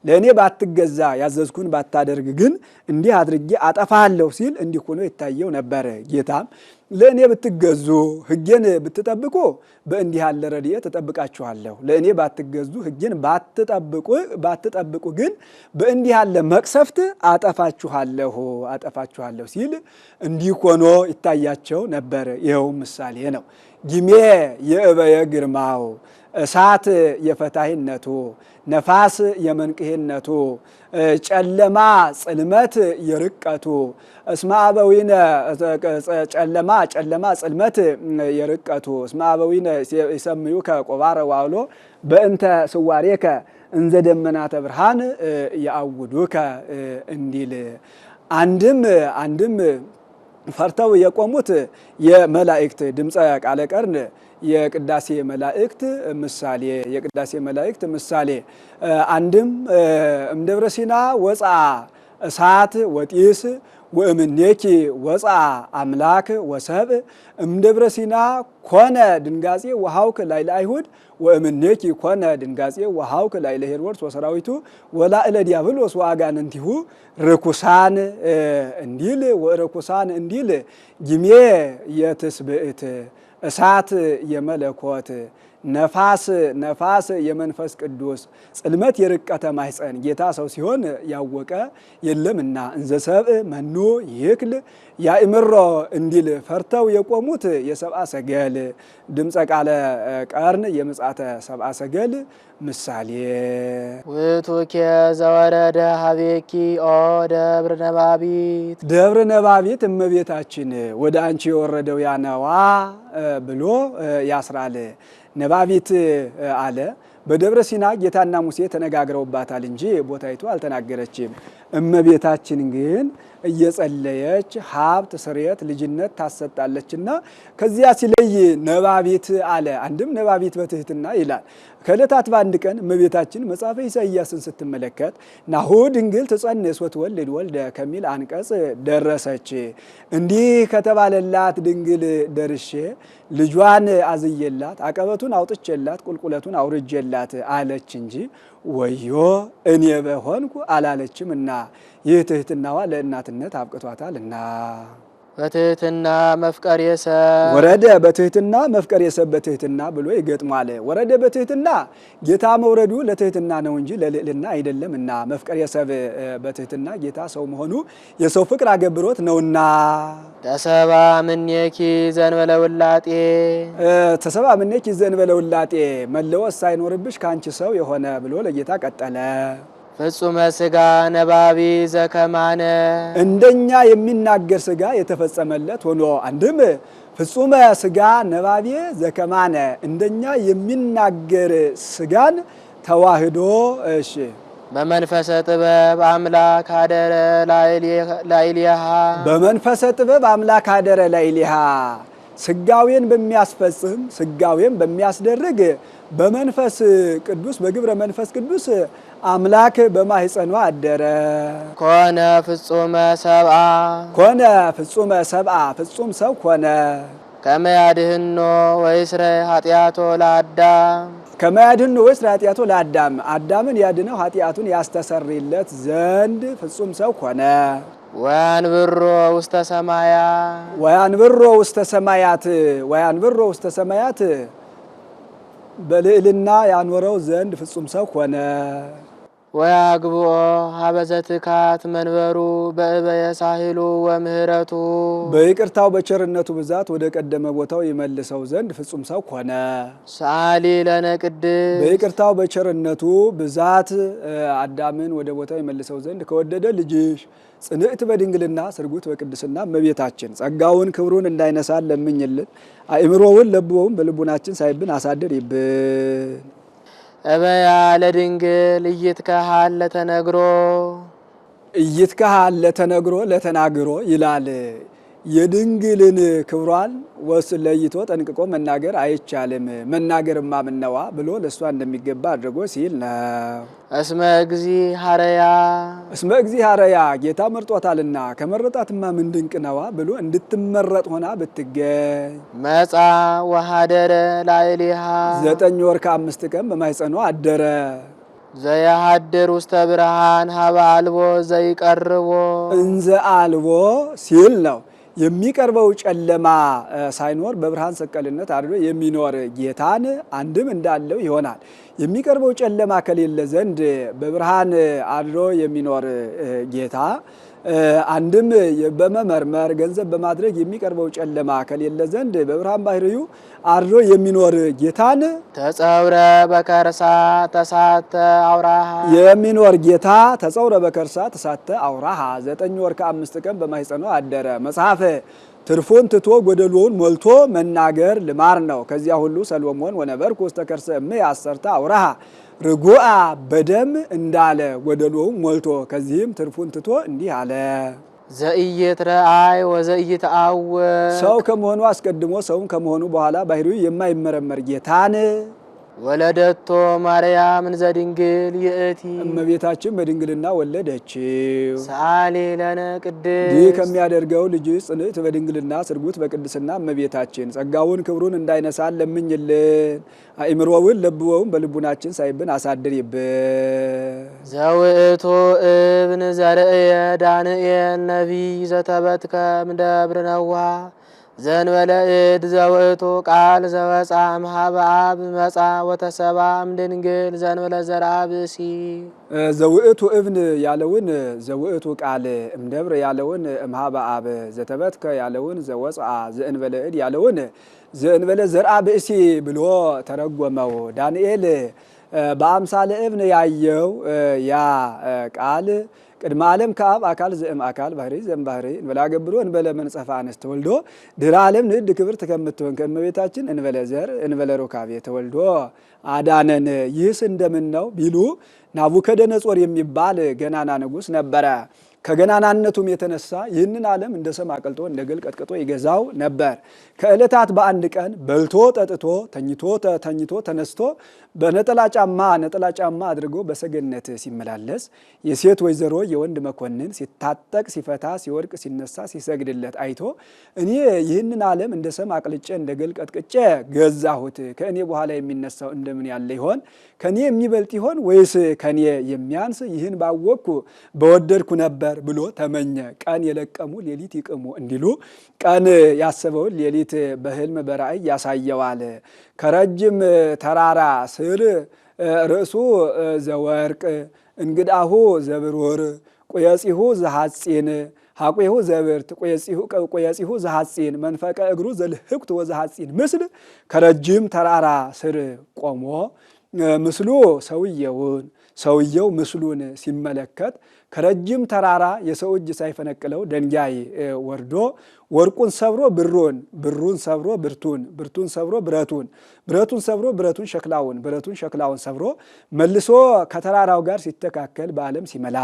ለእኔ ባትገዛ ያዘዝኩህን ባታደርግ ግን እንዲህ አድርጌ አጠፋለሁ ሲል እንዲህ ሆኖ ይታየው ነበር። ጌታም ለእኔ ብትገዙ ሕጌን ብትጠብቁ በእንዲህ ያለ ረድኤት እጠብቃችኋለሁ፣ ለእኔ ባትገዙ ሕጌን ባትጠብቁ ግን በእንዲህ ያለ መቅሰፍት አጠፋችኋለሁ ሲል እንዲህ ሆኖ ይታያቸው ነበር። ይኸው ምሳሌ ነው። ጊሜ የእበየ ግርማው፣ እሳት የፈታሂነቱ፣ ነፋስ የመንቅሄነቱ፣ ጨለማ ጽልመት የርቀቱ እስመ አበዊነ ጨለማ ጽልመት የርቀቱ እስመ አበዊነ ይሰምዩከ ቆባረ ዋውሎ በእንተ ስዋሬከ እንዘ ደመናተ ብርሃን ያአውዱከ እንዲል አንድም ፈርተው የቆሙት የመላእክት ድምፀ ቃለ ቀርን የቅዳሴ መላእክት ምሳሌ አንድም እምደብረ ሲና ወፃ እሳት ወጢስ ወእምኔኪ ወፃ አምላክ ወሰብ እምደብረ ሲና ኮነ ድንጋጼ ወሃውክ ላይለ አይሁድ ወእምኔኪ ኮነ ድንጋጼ ወሃውክ ላይለ ሄሮድስ ወሰራዊቱ ወላእለ ዲያብሎስ ወአጋንንቲሁ ርኩሳን እንዲል ጊሜ የትስብእት እሳት የመለኮት ነፋስ የመንፈስ ቅዱስ ጽልመት የርቀተ ማሕፀን ጌታ ሰው ሲሆን ያወቀ የለምና እንዘ ሰብእ መኑ መኑ ይክል ያእምሮ እንዲል ፈርተው የቆሙት የሰብአ ሰገል ድምፀ ቃለ ቀርን የምጽአተ ሰብአ ሰገል ምሳሌ። ውእቱኬ ዘወረደ ሀቤኪ ኦ ደብረ ነባቢት ደብረ ነባቢት እመቤታችን ወደ አንቺ የወረደው ያነዋ ብሎ ያስራል። ነባቢት አለ። በደብረ ሲና ጌታና ሙሴ ተነጋግረውባታል እንጂ ቦታይቱ አልተናገረችም። እመቤታችን ግን እየጸለየች ሀብት፣ ስርየት፣ ልጅነት ታሰጣለችና ከዚያ ሲለይ ነባቢት አለ። አንድም ነባቢት በትህትና ይላል። ከዕለታት በአንድ ቀን እመቤታችን መጽሐፈ ኢሳይያስን ስትመለከት ናሁ ድንግል ትጸንስ ወትወልድ ወልደ ከሚል አንቀጽ ደረሰች። እንዲህ ከተባለላት ድንግል ደርሼ ልጇን አዝየላት አቀበቱን አውጥቼላት ቁልቁለቱን አውርጄላት አለች እንጂ ወዮ እኔ በሆንኩ አላለችም። እና ይህ ትህትናዋ ለእናትነት አብቅቷታልና በትህትና መፍቀር የሰብ ወረደ በትህትና መፍቀር የሰብ በትህትና ብሎ ይገጥማል። ወረደ በትህትና ጌታ መውረዱ ለትህትና ነው እንጂ ለልዕልና አይደለም። እና መፍቀር የሰብ በትህትና ጌታ ሰው መሆኑ የሰው ፍቅር አገብሮት ነውና ተሰባ ምኔኪ ዘንበለ ውላጤ ተሰባ ምኔኪ ዘንበለ ውላጤ መለወስ ሳይኖርብሽ ካንቺ ሰው የሆነ ብሎ ለጌታ ቀጠለ። ፍጹመ ስጋ ነባቢ ዘከማነ እንደኛ የሚናገር ስጋ የተፈጸመለት ሆኖ አንድም ፍጹመ ስጋ ነባቢ ዘከማነ እንደኛ የሚናገር ስጋን ተዋህዶ እሺ በመንፈሰ ጥበብ አምላክ አደረ ላይሊሃ በመንፈሰ ጥበብ አምላክ አደረ ላይሊሃ ስጋዌን በሚያስፈጽም ስጋዌን በሚያስደርግ በመንፈስ ቅዱስ በግብረ መንፈስ ቅዱስ አምላክ በማህፀኗ አደረ። ኮነ ፍጹመ ሰብአ ኮነ ፍጹመ ሰብአ ፍጹም ሰው ኮነ። ከመያድህኖ ወይስረ ኃጢአቶ ለአዳም ከመያድህኖ ወይስረ ኃጢአቶ ለአዳም አዳምን ያድነው ኃጢአቱን ያስተሰርይለት ዘንድ ፍጹም ሰው ኮነ። ወያንብሮ ውስተ ሰማያት ወያንብሮ ውስተ ሰማያት ወያንብሮ ውስተ ሰማያት በልዕልና ያኖረው ዘንድ ፍጹም ሰው ሆነ። ወያግብኦ ሀበዘትካት መንበሩ በእበየ ሳህሉ ወምህረቱ በይቅርታው በቸርነቱ ብዛት ወደ ቀደመ ቦታው ይመልሰው ዘንድ ፍጹም ሰው ሆነ። ሳሊ ለነ ቅድስ በይቅርታው በቸርነቱ ብዛት አዳምን ወደ ቦታው ይመልሰው ዘንድ ከወደደ ልጅሽ ጽንዕት በድንግልና ስርጉት በቅድስና እመቤታችን ጸጋውን ክብሩን እንዳይነሳን ለምኝልን። አእምሮውን ለብወውን በልቡናችን ሳይብን አሳድር ይብን። እበያ ለድንግል እይትከሃል ለተነግሮ እይትከሃል ለተነግሮ ለተናግሮ ይላል። የድንግልን ክብሯን ወስን ለይቶ ጠንቅቆ መናገር አይቻልም። መናገርማ ምነዋ ብሎ ለሷ እንደሚገባ አድርጎ ሲል ነው። እስመ እግዚ ሀረያ እስመ እግዚ ሀረያ ጌታ መርጧታልና ከመረጣትማ ምን ድንቅ ነዋ ብሎ እንድትመረጥ ሆና ብትገኝ መጻ ወሃደረ ላይሊሃ 9 ወር ከ5 ቀን በማህፀኗ አደረ። ዘያሃድር ውስተ ብርሃን ሀበ አልቦ ዘይቀርቦ እንዘ አልቦ ሲል ነው። የሚቀርበው ጨለማ ሳይኖር በብርሃን ሰቀልነት አድሮ የሚኖር ጌታን አንድም እንዳለው ይሆናል። የሚቀርበው ጨለማ ከሌለ ዘንድ በብርሃን አድሮ የሚኖር ጌታ አንድም በመመርመር ገንዘብ በማድረግ የሚቀርበው ጨለማ ከሌለ ዘንድ በብርሃን ባህሪው አድሮ የሚኖር ጌታን ተጸውረ በከርሳ ተሳተ አውራሃ የሚኖር ጌታ ተጸውረ በከርሳ ተሳተ አውራሃ 9 ወር ከ5 ቀን በማህፀኗ አደረ። መጽሐፍ ትርፉን ትቶ ጎደሎውን ሞልቶ መናገር ልማር ነው። ከዚያ ሁሉ ሰሎሞን ወነበርኩ ውስተ ከርሰ እምየ 10 አውራሃ ርጉአ በደም እንዳለ ጎደሎውን ሞልቶ ከዚህም ትርፉን ትቶ እንዲህ አለ። ዘኢይትረአይ ወዘኢይትአወቅ ሰው ከመሆኑ አስቀድሞ ሰውን ከመሆኑ በኋላ ባህሪው የማይመረመር ጌታን ወለደቶ ማርያም ዘድንግል ይእቲ እመቤታችን በድንግልና ወለደችው። ሰአሊ ለነ ቅድስ ይህ ከሚያደርገው ልጅ ጽንዕት በድንግልና ስርጉት በቅድስና እመቤታችን ጸጋውን ክብሩን እንዳይነሳን ለምኝልን። አእምሮውን ለብወውን በልቡናችን ሳይብን አሳድር ይብን። ዘውእቱ እብን ዘርእየ ዳንኤል ነቢይ ዘተበትከ እምደብረ ነዋ ዘንበለ እድ ዘውእቱ ቃል ዘወፃ እምኀበ አብ መጻ ወተሰባ እምድንግል ዘንበለ ዘርአ ብእሲ ዘውእቱ እብን ያለውን ዘውእቱ ቃል እምደብር ያለውን እምኀበ አብ ዘተበትከ ያለውን ዘወፃ ዘእንበለ እድ ያለውን ዘእንበለ ዘርአ ብእሲ ብሎ ተረጎመው። ዳንኤል በአምሳለ እብን ያየው ያ ቃል ቅድመ ዓለም ከአብ አካል ዘእም አካል ባህሪ ዘም ባህሪ እንበላ ገብሮ እንበለ መንጸፋ አንስት ተወልዶ ድኅረ ዓለም ንዕድ ክብርት ከምትሆን ከእመቤታችን እንበለ ዘር እንበለ ሩካቤ ተወልዶ አዳነን። ይህስ እንደምን ነው ቢሉ ናቡከደነጾር የሚባል ገናና ንጉሥ ነበረ። ከገናናነቱም የተነሳ ይህንን ዓለም እንደ ሰም አቅልጦ እንደ ገል ቀጥቅጦ ይገዛው ነበር። ከዕለታት በአንድ ቀን በልቶ ጠጥቶ ተኝቶ ተነስቶ በነጠላ ጫማ አድርጎ በሰገነት ሲመላለስ የሴት ወይዘሮ የወንድ መኮንን ሲታጠቅ ሲፈታ ሲወድቅ ሲነሳ ሲሰግድለት አይቶ እኔ ይህንን ዓለም እንደ ሰም አቅልጬ እንደ ገል ቀጥቅጬ ገዛሁት፣ ከእኔ በኋላ የሚነሳው እንደምን ያለ ይሆን? ከኔ የሚበልጥ ይሆን ወይስ ከኔ የሚያንስ? ይህን ባወቅኩ በወደድኩ ነበር ብሎ ተመኘ። ቀን የለቀሙ ሌሊት ይቅሙ እንዲሉ ቀን ያሰበውን ሌሊት በህልም በራእይ ያሳየዋል። ከረጅም ተራራ ስር ርእሱ ዘወርቅ እንግዳሁ ዘብሩር ቁየጺሁ ዘሐጺን ሐቁሁ ዘብርት ቁየጺሁ ዘሐጺን መንፈቀ እግሩ ዘልህቁት ወዘሐጺን ምስል ከረጅም ተራራ ስር ቆሞ ምስሉ ሰውየው ምስሉን ሲመለከት ከረጅም ተራራ የሰው እጅ ሳይፈነቅለው ደንጋይ ወርዶ ወርቁን ሰብሮ ብሩን ሰብሮ ብርቱን ሰብሮ ብረቱን ሰብሮ ብረቱን ሸክላውን ሰብሮ መልሶ ከተራራው ጋር ሲተካከል በዓለም ሲመላ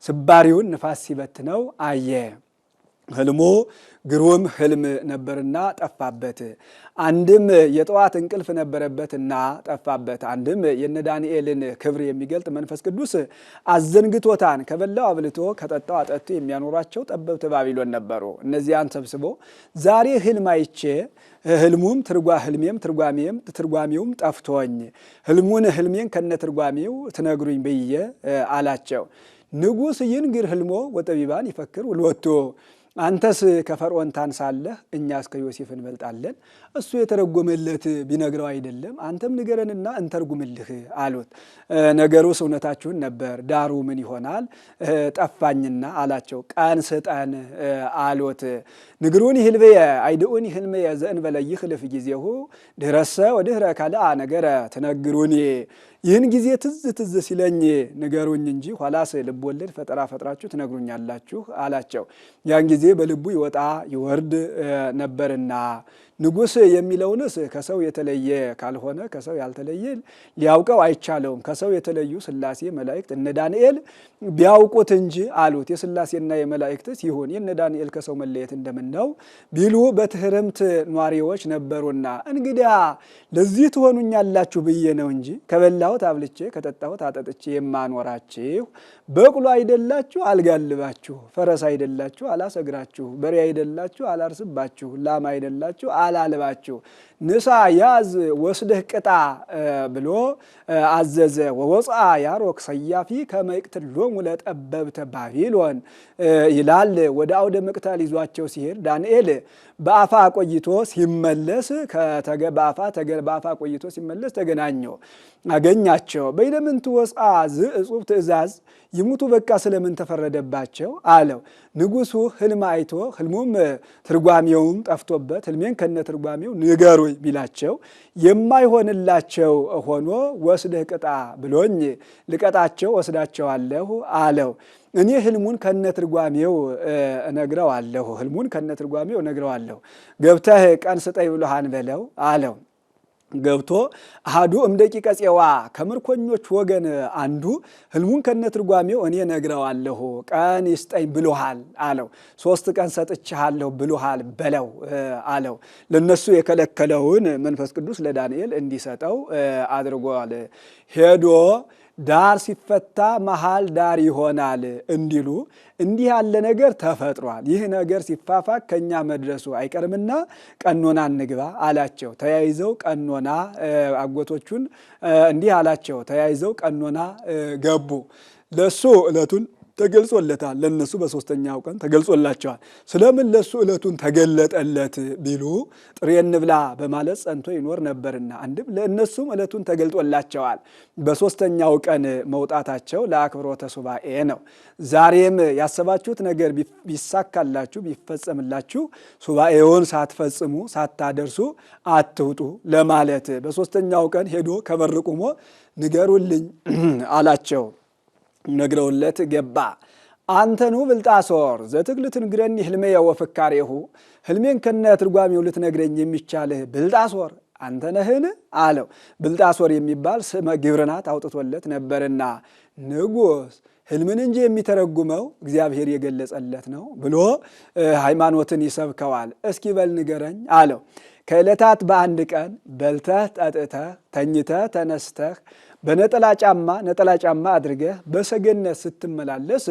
ስባሪውን ንፋስ ሲበትነው አየ። ህልሙ ግሩም ህልም ነበርና ጠፋበት። አንድም የጠዋት እንቅልፍ ነበረበትና ጠፋበት። አንድም የነ ዳንኤልን ክብር የሚገልጥ መንፈስ ቅዱስ አዘንግቶታን። ከበላው አብልቶ ከጠጣው አጠጥቶ የሚያኖራቸው ጠበብት ባቢሎን ነበሩ። እነዚያን ሰብስቦ ዛሬ ህልም አይቼ ህልሙም ትርጓሜውም ጠፍቶኝ ህልሜን ከነ ትርጓሜው ትነግሩኝ ብዬ አላቸው። ንጉሥ ይንግር ህልሞ ወጠቢባን ይፈክር ውልወቶ አንተስ ከፈርዖን ታንሳለህ፣ እኛስ ከዮሴፍ እንበልጣለን። እሱ የተረጎመለት ቢነግረው አይደለም አንተም ንገረንና እንተርጉምልህ አሉት። ነገሩስ እውነታችሁን ነበር፣ ዳሩ ምን ይሆናል ጠፋኝና አላቸው። ቀን ስጠን አሉት። ንግሩኒ ህልብየ አይድኡኒ ህልምየ ዘእንበለ ይኽልፍ ጊዜሁ ድኅረሰ ወድኅረ ካልአ ነገረ ትነግሩኒ። ይህን ጊዜ ትዝ ሲለኝ ንገሩኝ እንጂ ኋላስ ልብ ወለድ ፈጠራ ፈጥራችሁ ትነግሩኛላችሁ አላቸው። ያን ጊዜ በልቡ ይወጣ ይወርድ ነበርና ንጉሥ የሚለውንስ ከሰው የተለየ ካልሆነ ከሰው ያልተለየ ሊያውቀው አይቻለውም። ከሰው የተለዩ ሥላሴ መላእክት እነ ዳንኤል ቢያውቁት እንጂ አሉት። የሥላሴና የመላእክትስ ይሁን የነ ዳንኤል ከሰው መለየት እንደምነው ቢሉ በትሕርምት ኗሪዎች ነበሩና እንግዲያ ለዚህ ትሆኑኛላችሁ ብዬ ነው እንጂ ከበላሁት አብልቼ ከጠጣሁት አጠጥቼ የማኖራችሁ በቅሎ አይደላችሁ አልጋልባችሁ፣ ፈረስ አይደላችሁ አላሰግራችሁ፣ በሬ አይደላችሁ አላርስባችሁ፣ ላም አይደላችሁ አላልባችሁ፣ ንሳ ያዝ ወስደህ ቅጣ ብሎ አዘዘ። ወወፅአ ያሮክ ሰያፊ ከመ ይቅትሎሙ ለጠበብተ ባቢሎን ይላል። ወደ አውደ መቅተል ይዟቸው ሲሄድ ዳንኤል በአፋ ቆይቶ ሲመለስ በአፋ ቆይቶ ሲመለስ ተገናኘው አገኛቸው። በይለምንቱ ወፅአ ዝእጹብ ትእዛዝ ይሙቱ በቃ ስለምን ተፈረደባቸው አለው። ንጉሡ ህልም አይቶ ህልሙም ትርጓሜውም ጠፍቶበት ህልሜን ከነ ትርጓሜው ንገሩኝ ቢላቸው የማይሆንላቸው ሆኖ ወስደህ ቅጣ ብሎኝ ልቀጣቸው ወስዳቸዋለሁ አለው። እኔ ህልሙን ከነ ትርጓሜው እነግረዋለሁ። ገብተህ ቀን ስጠኝ ብሎሃን በለው አለው። ገብቶ አሐዱ እምደቂቀ ፄዋ ከምርኮኞች ወገን አንዱ ህልሙን ከነ ትርጓሜው እኔ ነግረዋለሁ፣ ቀን ይስጠኝ ብሎሃል አለው። 3 ቀን ሰጥቻለሁ ብሎሃል በለው አለው። ለነሱ የከለከለውን መንፈስ ቅዱስ ለዳንኤል እንዲሰጠው አድርጓል። ሄዶ ዳር ሲፈታ መሃል ዳር ይሆናል እንዲሉ እንዲህ ያለ ነገር ተፈጥሯል። ይህ ነገር ሲፋፋቅ ከኛ መድረሱ አይቀርምና ቀኖና እንግባ አላቸው። ተያይዘው ቀኖና አጎቶቹን እንዲህ አላቸው። ተያይዘው ቀኖና ገቡ። ለሱ ዕለቱን ተገልጾለታል። ለነሱ በሶስተኛው ቀን ተገልጾላቸዋል። ስለምን ለሱ ዕለቱን ተገለጠለት ቢሉ ጥሬ እንብላ በማለት ጸንቶ ይኖር ነበርና፣ አንድም ለእነሱም ዕለቱን ተገልጦላቸዋል። በሶስተኛው ቀን መውጣታቸው ለአክብሮተ ሱባኤ ነው። ዛሬም ያሰባችሁት ነገር ቢሳካላችሁ ቢፈጸምላችሁ ሱባኤውን ሳትፈጽሙ ሳታደርሱ አትውጡ ለማለት በሶስተኛው ቀን ሄዶ ከበር ቆሞ ንገሩልኝ አላቸው። ነግረውለት ገባ። አንተኑ ብልጣሶር ዘትክል ትንግረኒ ህልሜየ ወፍካሬሁ፣ ህልሜን ከነ ትርጓሜው ልትነግረኝ የሚቻልህ ብልጣሶር አንተ ነህን አለው። ብልጣሶር የሚባል ስመ ግብርናት አውጥቶለት ነበርና ንጉሥ ህልምን እንጂ የሚተረጉመው እግዚአብሔር የገለጸለት ነው ብሎ ሃይማኖትን ይሰብከዋል። እስኪ በል ንገረኝ አለው። ከዕለታት በአንድ ቀን በልተህ ጠጥተህ ተኝተህ ተነስተህ በነጠላ ጫማ አድርገህ በሰገነት ስትመላለስ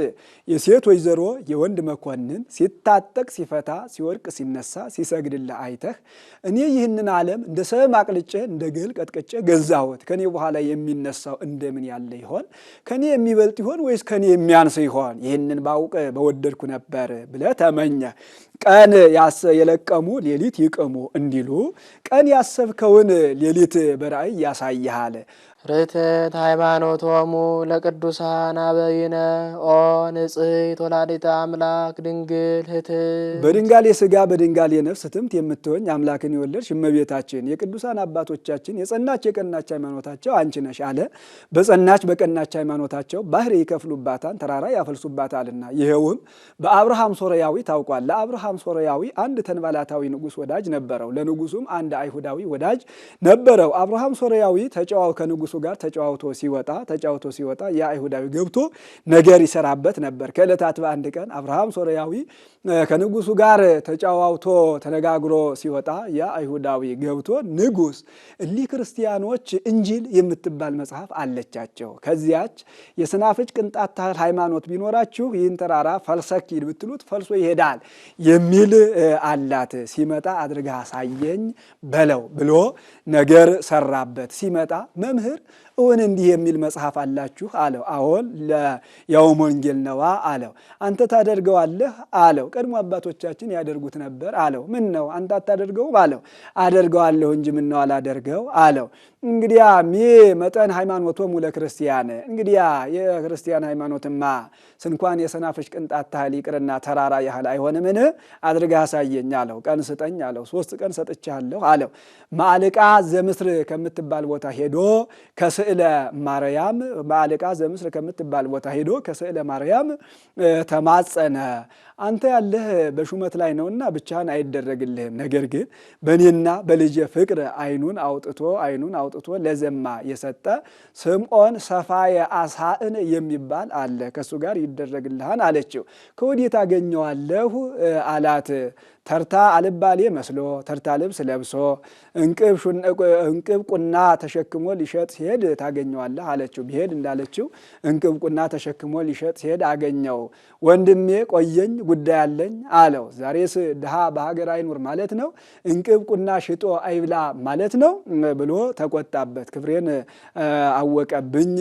የሴት ወይዘሮ የወንድ መኮንን ሲታጠቅ ሲፈታ ሲወድቅ ሲነሳ ሲሰግድልህ አይተህ እኔ ይህንን ዓለም እንደ ሰም አቅልጬ እንደ ግል ቀጥቅጬ ገዛሁት፣ ከኔ በኋላ የሚነሳው እንደምን ያለ ይሆን? ከኔ የሚበልጥ ይሆን ወይስ ከኔ የሚያንስ ይሆን? ይህንን ባውቅ በወደድኩ ነበር ብለህ ተመኘ። ቀን የለቀሙ ሌሊት ይቅሙ እንዲሉ ቀን ያሰብከውን ሌሊት በራእይ ያሳይሃል። ርትዕት ሃይማኖቶሙ ለቅዱሳን አበይነ ኦ ንጽሕት ወላዲተ አምላክ ድንግል ህትም። በድንጋሌ ሥጋ በድንጋሌ ነፍስ ህትምት የምትሆኝ አምላክን የወለድሽ እመቤታችን የቅዱሳን አባቶቻችን የጸናች የቀናች ሃይማኖታቸው አንቺ ነሽ አለ። በጸናች በቀናች ሃይማኖታቸው ባህር ይከፍሉባታል፣ ተራራ ያፈልሱባታልና። ይኸውም በአብርሃም ሶርያዊ ታውቋል። ለአብርሃም ሶርያዊ አንድ ተንባላታዊ ንጉሥ ወዳጅ ነበረው። ለንጉሱም አንድ አይሁዳዊ ወዳጅ ነበረው። አብርሃም ሶርያዊ ከንጉሱ ጋር ተጫውቶ ሲወጣ የአይሁዳዊ ገብቶ ነገር ይሰራበት ነበር። ከዕለታት በአንድ ቀን አብርሃም ሶርያዊ ከንጉሱ ጋር ተጫዋውቶ ተነጋግሮ ሲወጣ የአይሁዳዊ ገብቶ ንጉሥ እሊህ ክርስቲያኖች እንጂል የምትባል መጽሐፍ አለቻቸው፣ ከዚያች የሰናፍጭ ቅንጣት ታህል ሃይማኖት ቢኖራችሁ ይህን ተራራ ፈልሰክ ሂድ ብትሉት ፈልሶ ይሄዳል የሚል አላት። ሲመጣ አድርጋ አሳየኝ በለው ብሎ ነገር ሰራበት። ሲመጣ መምህር እውን እንዲህ የሚል መጽሐፍ አላችሁ አለው። አዎን ያውም ወንጌል ነዋ አለው። አንተ ታደርገዋለህ አለው። ቀድሞ አባቶቻችን ያደርጉት ነበር አለው። ምን ነው አንተ አታደርገውም አለው። አደርገዋለሁ እንጂ ምን ነው አላደርገው አለው። እንግዲያ መጠን ሃይማኖቶሙ ለክርስቲያን፣ እንግዲያ የክርስቲያን ሃይማኖትማ ስንኳን የሰናፍጭ ቅንጣት ታህል ይቅርና ተራራ ያህል አይሆንምን? አድርገህ አሳየኝ አለው። ቀን ስጠኝ አለው። 3 ቀን ሰጥቻለሁ አለው። ማዕልቃ ዘምስር ከምትባል ቦታ ሄዶ ከስዕለ ማርያም ተማጸነ። አንተ ያለህ በሹመት ላይ ነውና ብቻህን አይደረግልህም። ነገር ግን በእኔና በልጄ ፍቅር አይኑን አውጥቶ ለዘማ የሰጠ ስምዖን ሰፋየ አሳእን የሚባል አለ፣ ከእሱ ጋር ይደረግልሃን አለችው። ከወዴት አገኘዋለሁ አላት። ተርታ አልባሌ መስሎ ተርታ ልብስ ለብሶ እንቅብ ቁና ተሸክሞ ሊሸጥ ሲሄድ ታገኘዋለህ አለችው። ቢሄድ እንዳለችው እንቅብ ቁና ተሸክሞ ሊሸጥ ሲሄድ አገኘው። ወንድሜ ቆየኝ ጉዳይ አለኝ አለው። ዛሬስ ድሃ በሀገር አይኑር ማለት ነው? እንቅብ ቁና ሽጦ አይብላ ማለት ነው ብሎ ተቆጣበት። ክብሬን አወቀብኝ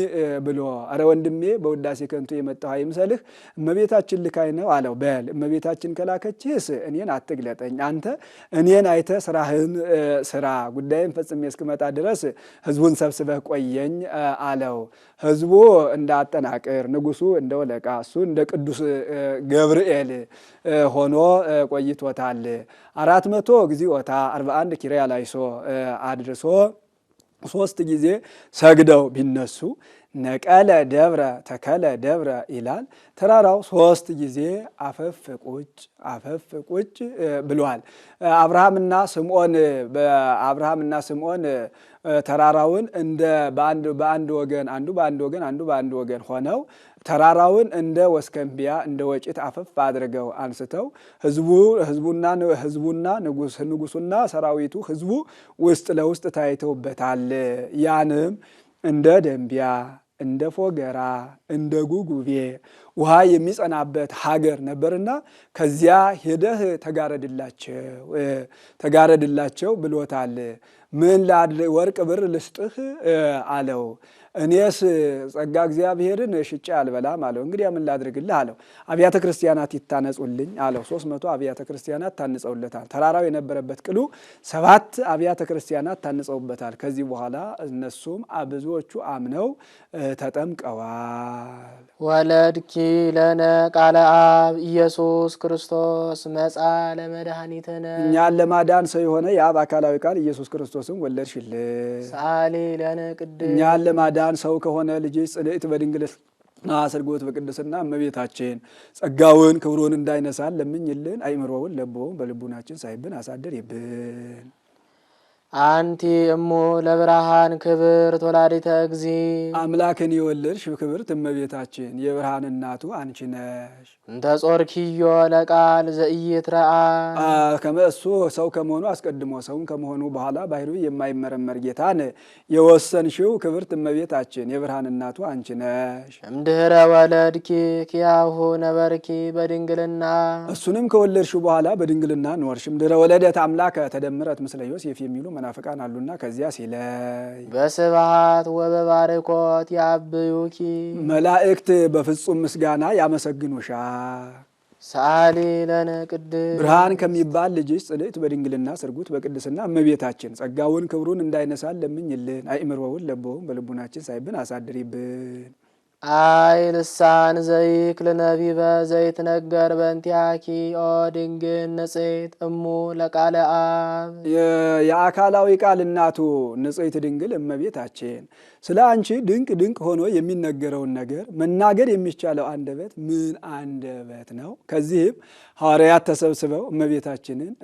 ብሎ አረ ወንድሜ በውዳሴ ከንቱ የመጣሁ አይምሰልህ፣ እመቤታችን ልካይ ነው አለው። በል እመቤታችን ከላከችህስ እኔን አትግለጠኝ፣ አንተ እኔን አይተህ ስራህን ስራ፣ ጉዳይን ፈጽሜ እስክመጣ ድረስ ህዝቡን ሰብስበህ ቆየኝ አለው። ህዝቡ እንዳጠናቅር ንጉሱ እንደ ወለቃ እሱ እንደ ቅዱስ ገብርኤል ሆኖ ቆይቶታል። 400 ጊዜወታ 41 ኪርያላይሶ አድርሶ 3 ጊዜ ሰግደው ቢነሱ ነቀለ ደብረ ተከለ ደብረ ይላል። ተራራው 3 ጊዜ አፈፍ ቁጭ ብሏል። አብርሃምና ስምዖን ተራራውን እንደ በአንድ ወገን አንዱ በአንድ ወገን ሆነው ተራራውን እንደ ወስከንቢያ እንደ ወጭት አፈፍ አድርገው አንስተው ህዝቡና ንጉሱና ሰራዊቱ ህዝቡ ውስጥ ለውስጥ ታይተውበታል። ያንም እንደ ደንቢያ እንደ ፎገራ እንደ ጉጉቤ ውሃ የሚጸናበት ሀገር ነበርና ከዚያ ሄደህ ተጋረድላቸው ብሎታል። ምን ወርቅ ብር ልስጥህ አለው። እኔስ ጸጋ እግዚአብሔርን ሽጬ አልበላም አለው። እንግዲህ ምን ላድርግልህ አለው። አብያተ ክርስቲያናት ይታነጹልኝ አለው። 300 አብያተ ክርስቲያናት ታንጸውለታል። ተራራው የነበረበት ቅሉ 7 አብያተ ክርስቲያናት ታንጸውበታል። ከዚህ በኋላ እነሱም ብዙዎቹ አምነው ተጠምቀዋል። ወለድኪ ለነ ቃለ አብ ኢየሱስ ክርስቶስ መጻ ለመድኃኒትነ እኛን ለማዳን ሰው የሆነ የአብ አካላዊ ቃል ኢየሱስ ክርስቶስን ወለድሽልን። ሰአሊ ለነ ቅድስት እኛን ለማዳን ሰው ከሆነ ልጅሽ ጽንዕት በድንግልና ስርጎት በቅድስና እመቤታችን ጸጋውን ክብሩን እንዳይነሳን ለምኝልን። አይምሮውን ለቦውን በልቡናችን ሳይብን አሳድሪብን። አንቲ እሙ ለብርሃን ክብርት ወላዲተ እግዚ አምላክን የወለድሽ ክብርት እመቤታችን የብርሃን እናቱ አንቺ ነሽ። እንተ ጾርኪዮ ለቃል ዘኢይትረአ ከመእሱ ሰው ከመሆኑ አስቀድሞ ሰውን ከመሆኑ በኋላ ባህሪው የማይመረመር ጌታን የወሰንሽው ክብርት እመቤታችን የብርሃን እናቱ አንቺ ነሽ። እምድኅረ ወለድኪ ኪያሁ ነበርኪ በድንግልና እሱንም ከወለድሽው በኋላ በድንግልና ኖርሽ። እምድኅረ ወለደት አምላከ ተደምረት ምስለ ዮሴፍ የሚሉ መናፍቃን አሉና ከዚያ ሲለይ በስብሐት ወበባርኮት ያብዩኪ መላእክት በፍጹም ምስጋና ያመሰግኑሻል። ሰአሊ ለነ ቅድስት ብርሃን ከሚባል ልጅሽ ጽንዕት በድንግልና ስርጉት በቅድስና እመቤታችን ጸጋውን ክብሩን እንዳይነሳን ለምኝልን። አእምሮውን ለቦውን በልቡናችን ሳይብን አሳድሪብን። አይ ልሳን ዘይክል ነቢበ ዘይትነገር በእንቲአኪ ኦ ድንግል ንጽሕት እሙ ለቃለ አብ የአካላዊ ቃል እናቱ ንጽሕት ድንግል እመቤታችን ስለ አንቺ ድንቅ ድንቅ ሆኖ የሚነገረውን ነገር መናገር የሚቻለው አንደበት ምን አንደበት ነው? ከዚህም ሐዋርያት ተሰብስበው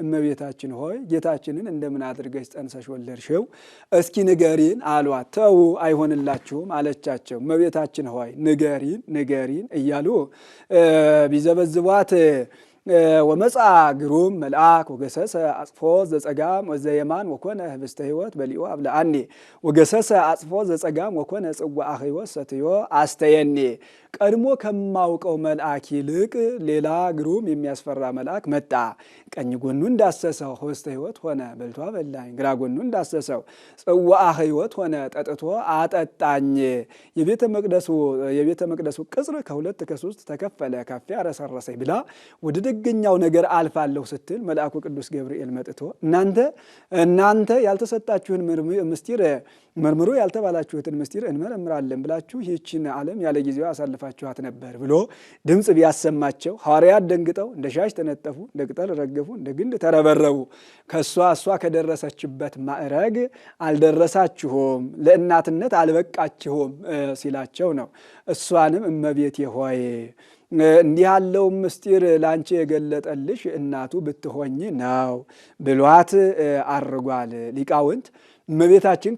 እመቤታችን ሆይ ጌታችንን እንደምን አድርገሽ ጸንሰሽ ወለድሽው? እስኪ ንገሪን አሏት። ተው አይሆንላችሁም አለቻቸው። እመቤታችን ሆይ ንገሪን እያሉ ቢዘበዝቧት ወመጻ ግሩም መልአክ ወገሰሰ አጽፎ ዘጸጋም ወዘየማን ወኮነ ህብስተ ሕይወት በሊኦ አብለአኒ ወገሰሰ አጽፎ ዘጸጋም ወኮነ ጽዋዐ ሕይወት ሰትዮ አስተየኒ። ቀድሞ ከማውቀው መልአክ ይልቅ ሌላ ግሩም የሚያስፈራ መልአክ መጣ። ቀኝ ጎኑን ዳሰሰው፣ ህብስተ ሕይወት ሆነ በልቶ አበላኝ። ግራ ጎኑን ዳሰሰው፣ ጽዋዐ ሕይወት ሆነ ጠጥቶ አጠጣኝ። የቤተ መቅደሱ ቅጽር ከሁለት ከሶስት ተከፈለ፣ ካፊያ ረሰረሰኝ ብላ ወደ ደገኛው ነገር አልፋለሁ ስትል መልአኩ ቅዱስ ገብርኤል መጥቶ እናንተ ያልተሰጣችሁን ምስጢር መርምሮ ያልተባላችሁትን ምስጢር እንመረምራለን ብላችሁ ይህችን ዓለም ያለ ጊዜዋ አሳልፋችኋት ነበር ብሎ ድምፅ ቢያሰማቸው ሐዋርያት ደንግጠው እንደ ሻሽ ተነጠፉ፣ እንደ ቅጠል ረገፉ፣ እንደ ግንድ ተረበረቡ። እሷ ከደረሰችበት ማዕረግ አልደረሳችሁም፣ ለእናትነት አልበቃችሁም ሲላቸው ነው። እሷንም እመቤቴ ሆይ እንዲህ ያለው ምስጢር ላንቺ የገለጠልሽ እናቱ ብትሆኝ ነው ብሏት አርጓል። ሊቃውንት እመቤታችን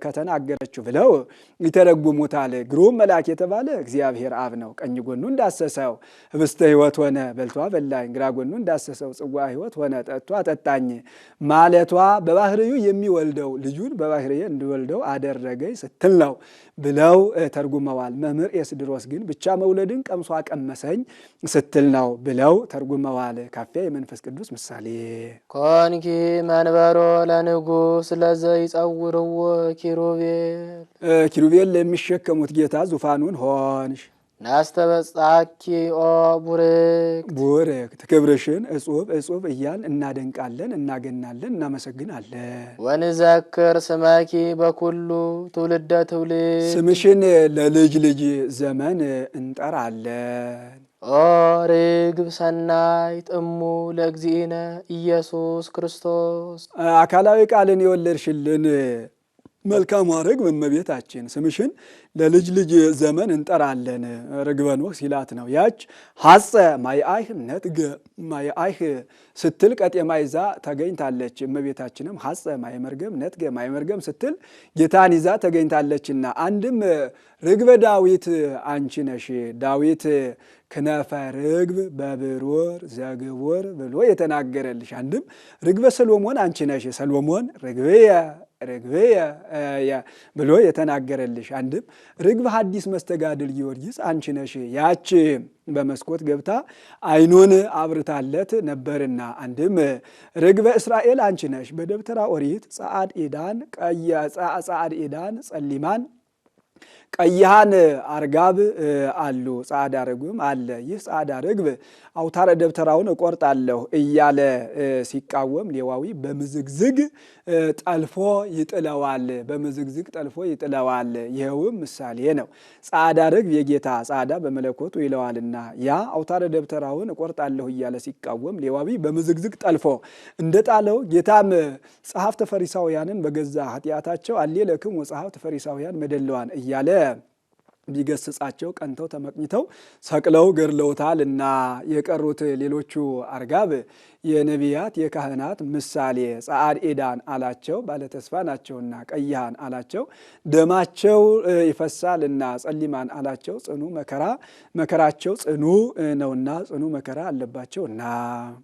ከተናገረችው ብለው ይተረጉሙታል። ግሩም መልአክ የተባለ እግዚአብሔር አብ ነው። ቀኝ ጎኑ እንዳሰሰው ህብስተ ሕይወት ሆነ በልቷ በላኝ፣ ግራ ጎኑ እንዳሰሰው ጽዋዐ ሕይወት ሆነ ጠጥቷ አጠጣኝ ማለቷ በባህርዩ የሚወልደው ልጁን በባህርዬ እንዲወልደው አደረገኝ ስትል ነው ብለው ተርጉመዋል። መምህር ኤስድሮስ ግን ብቻ መውለድን ቀምሷ ቀመሰኝ ስትል ነው ብለው ተርጉመዋል። ካፊያ የመንፈስ ቅዱስ ምሳሌ ኮንኪ መንበሮ ለንጉሥ ለዘይጸውርዎ ኪሩቤል ለሚሸከሙት ጌታ ዙፋኑን ሆንሽ። ናስተበጻኪ ኦ ቡርክት ክብርሽን እጹብ እያል እናደንቃለን፣ እናገናለን፣ እናመሰግናለን። ወንዘክር ስመኪ በኩሉ ትውልደ ትውልድ ስምሽን ለልጅ ልጅ ዘመን እንጠራለን። ኦ ርግብ ሰናይት እሙ ለእግዚእነ ኢየሱስ ክርስቶስ አካላዊ ቃልን የወለድሽልን መልካም ርግብ እመቤታችን ስምሽን ለልጅ ልጅ ዘመን እንጠራለን። ርግበ ኖህ ሲላት ነው። ያች ሐፀ ማይአይህ ነጥገ ማይአይህ ስትል ቀጤማ ይዛ ተገኝታለች። እመቤታችንም ሐፀ ማይመርገም ነጥገ ማይመርገም ስትል ጌታን ይዛ ተገኝታለችና አንድም ርግበ ዳዊት አንቺ ነሽ። ዳዊት ክነፈ ርግብ በብሩር ዘግቡር ብሎ የተናገረልሽ። አንድም ርግበ ሰሎሞን አንቺ ነሽ። ሰሎሞን ርግብየ ርግብየ ብሎ የተናገረልሽ። አንድም ርግብ ሐዲስ መስተጋድል ጊዮርጊስ አንቺ ነሽ፣ ያች በመስኮት ገብታ ዓይኑን አብርታለት ነበርና። አንድም ርግበ እስራኤል አንቺ ነሽ፣ በደብተራ ኦሪት ጸዓድ ኢዳን ጸሊማን ቀይሃን አርጋብ አሉ፣ ጸዓዳ ርግብም አለ። ይህ ጸዓዳ ርግብ አውታረ ደብተራውን እቆርጣለሁ እያለ ሲቃወም ሌዋዊ በምዝግዝግ ጠልፎ ይጥለዋል፣ በምዝግዝግ ጠልፎ ይጥለዋል። ይኸውም ምሳሌ ነው። ጸዓዳ ርግብ የጌታ ጸዓዳ በመለኮቱ ይለዋልና ያ አውታረ ደብተራውን እቆርጣለሁ እያለ ሲቃወም ሌዋዊ በምዝግዝግ ጠልፎ እንደጣለው ጌታም ጸሐፍተ ፈሪሳውያንን በገዛ ኃጢአታቸው አሌለክሙ ጸሐፍተ ፈሪሳውያን መደለዋን እያለ ቢገስጻቸው ቀንተው ተመቅኝተው ሰቅለው ገድለውታል እና የቀሩት ሌሎቹ አርጋብ የነቢያት የካህናት ምሳሌ ጸዓድ ኢዳን አላቸው፣ ባለተስፋ ናቸውና። ቀይሃን አላቸው፣ ደማቸው ይፈሳልና። ጸሊማን አላቸው፣ ጽኑ መከራቸው ጽኑ ነውና፣ ጽኑ መከራ አለባቸውና።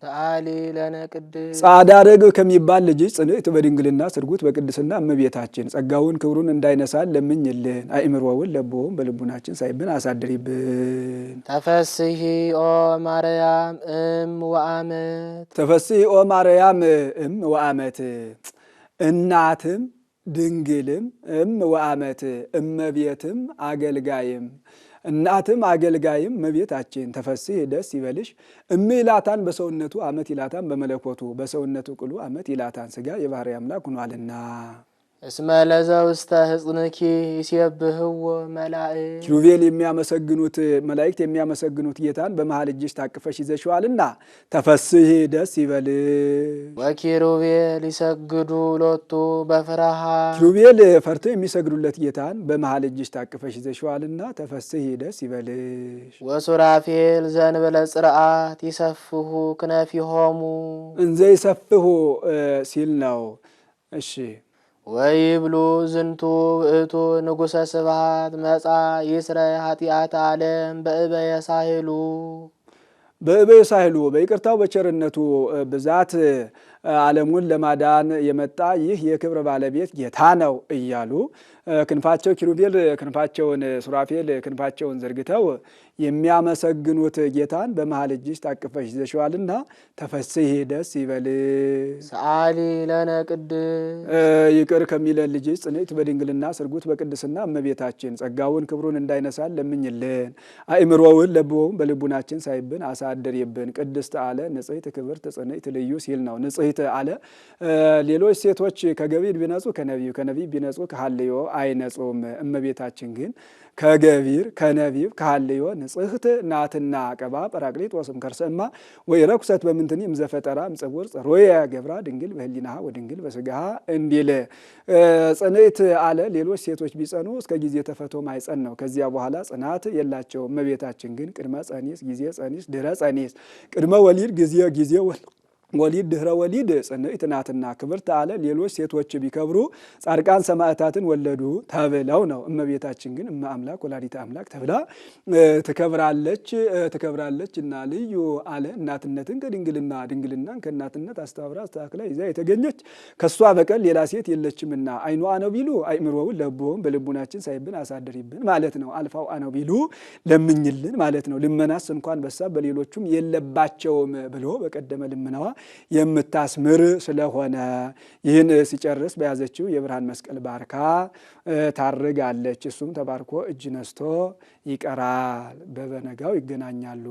ሰአሊ ለነ ቅድስት ጸዓዳ ርግብ ከሚባል ልጅ ጽንዕት በድንግልና ስርጉት በቅድስና እመቤታችን ጸጋውን ክብሩን እንዳይነሳን ለምኝልን። አእምሮውን ለቦውን በልቡናችን ሳይብን አሳድሪብን። ተፈስሒ ኦ ማርያም እም ወአመት ተፈስሒ ኦ ማርያም እም ወአመት እናትም ድንግልም እም ወአመት እመቤትም አገልጋይም እናትም አገልጋይም እመቤታችን ተፈስሒ ደስ ይበልሽ። እም ይላታን በሰውነቱ አመት ይላታን በመለኮቱ በሰውነቱ ቅሉ አመት ይላታን ሥጋ የባሕርይ አምላክ ሆኗልና። እስመ ለዘውስተ ሕጽንኪ ይሴብሕዎ መላእክት ኪሩቤል የሚያመሰግኑት መላእክት የሚያመሰግኑት ጌታን በመሃል እጅሽ ታቅፈሽ ይዘሽዋልና ተፈስሒ ደስ ይበልሽ። ወኪሩቤል ይሰግዱ ሎቱ በፍርሃት ኪሩቤል ፈርተው የሚሰግዱለት ጌታን በመሃል እጅሽ ታቅፈሽ ይዘሽዋልና ተፈስሒ ደስ ይበልሽ። ወሱራፌል ዘንበለ ጽርዓት ይሰፍሑ ክነፊሆሙ እንዘ ይሰፍሑ ሲል ነው። እሺ ወይብሉ ዝንቱ ውእቱ ንጉሠ ስብሐት መጻ ይስረይ ኃጢአት ዓለም በእበየ ሳህሉ በእበየ ሳህሉ በይቅርታው በቸርነቱ ብዛት ዓለሙን ለማዳን የመጣ ይህ የክብር ባለቤት ጌታ ነው እያሉ ክንፋቸው ኪሩቤል ክንፋቸውን ሱራፌል ክንፋቸውን ዘርግተው የሚያመሰግኑት ጌታን በመሃል እጅሽ ታቅፈሽ ይዘሽዋልና ተፈስሒ ደስ ይበልሽ። ሰአሊ ለነ ቅድስት ይቅር ከሚለን ልጅሽ ጽንዕት በድንግልና ስርጉት በቅድስና እመቤታችን ጸጋውን ክብሩን እንዳይነሳን ለምኝልን። አእምሮውን ለብዎውን በልቡናችን ሳይብን አሳድሪብን። ቅድስት አለ ንጽሕት ክብርት ጽንዕት ልዩ ሲል ነው። ንጽሕት አለ ሌሎች ሴቶች ከገቢር ቢነጹ ከነቢብ ቢነጹ ከሐልዮ አይነጹም። እመቤታችን ግን ከገቢር ከነቢብ ከሐልዮ ንጽሕት ናትና። ቀባ ጰራቅሊጦስም ከርሰማ ወይ ረኩሰት በምንትኒ እምዘፈጠራ እምጽውር ጸሮየ ገብራ ድንግል በህሊናሃ ወድንግል በስጋሃ እንዲል ጽንዕት አለ። ሌሎች ሴቶች ቢጸኑ እስከ ጊዜ ተፈቶ ማይጸን ነው። ከዚያ በኋላ ጽናት የላቸውም። እመቤታችን ግን ቅድመ ጸኒስ ጊዜ ጸኒስ ድህረ ጸኒስ ቅድመ ወሊድ ጊዜ ወሊድ ድህረ ወሊድ ጽንዕት ናትና ክብርት አለ። ሌሎች ሴቶች ቢከብሩ ጻድቃን ሰማዕታትን ወለዱ ተብለው ነው። እመቤታችን ግን እመ አምላክ ወላዲተ አምላክ ተብላ ትከብራለች እና ልዩ አለ። እናትነትን ከድንግልና ድንግልናን ከእናትነት አስተባብራ አስተካክላ ይዛ የተገኘች ከሷ በቀር ሌላ ሴት የለችምና። አይኑ አነው ቢሉ አእምሮውን ለቦውን በልቡናችን ሳይብን አሳድሪብን ማለት ነው። አልፋው አነው ቢሉ ለምኝልን ማለት ነው። ልመናስ እንኳን በሳ በሌሎቹም የለባቸውም ብሎ በቀደመ ልመናዋ የምታስምር ስለሆነ ይህን ሲጨርስ በያዘችው የብርሃን መስቀል ባርካ ታርጋለች። እሱም ተባርኮ እጅ ነስቶ ይቀራል። በበነጋው ይገናኛሉ።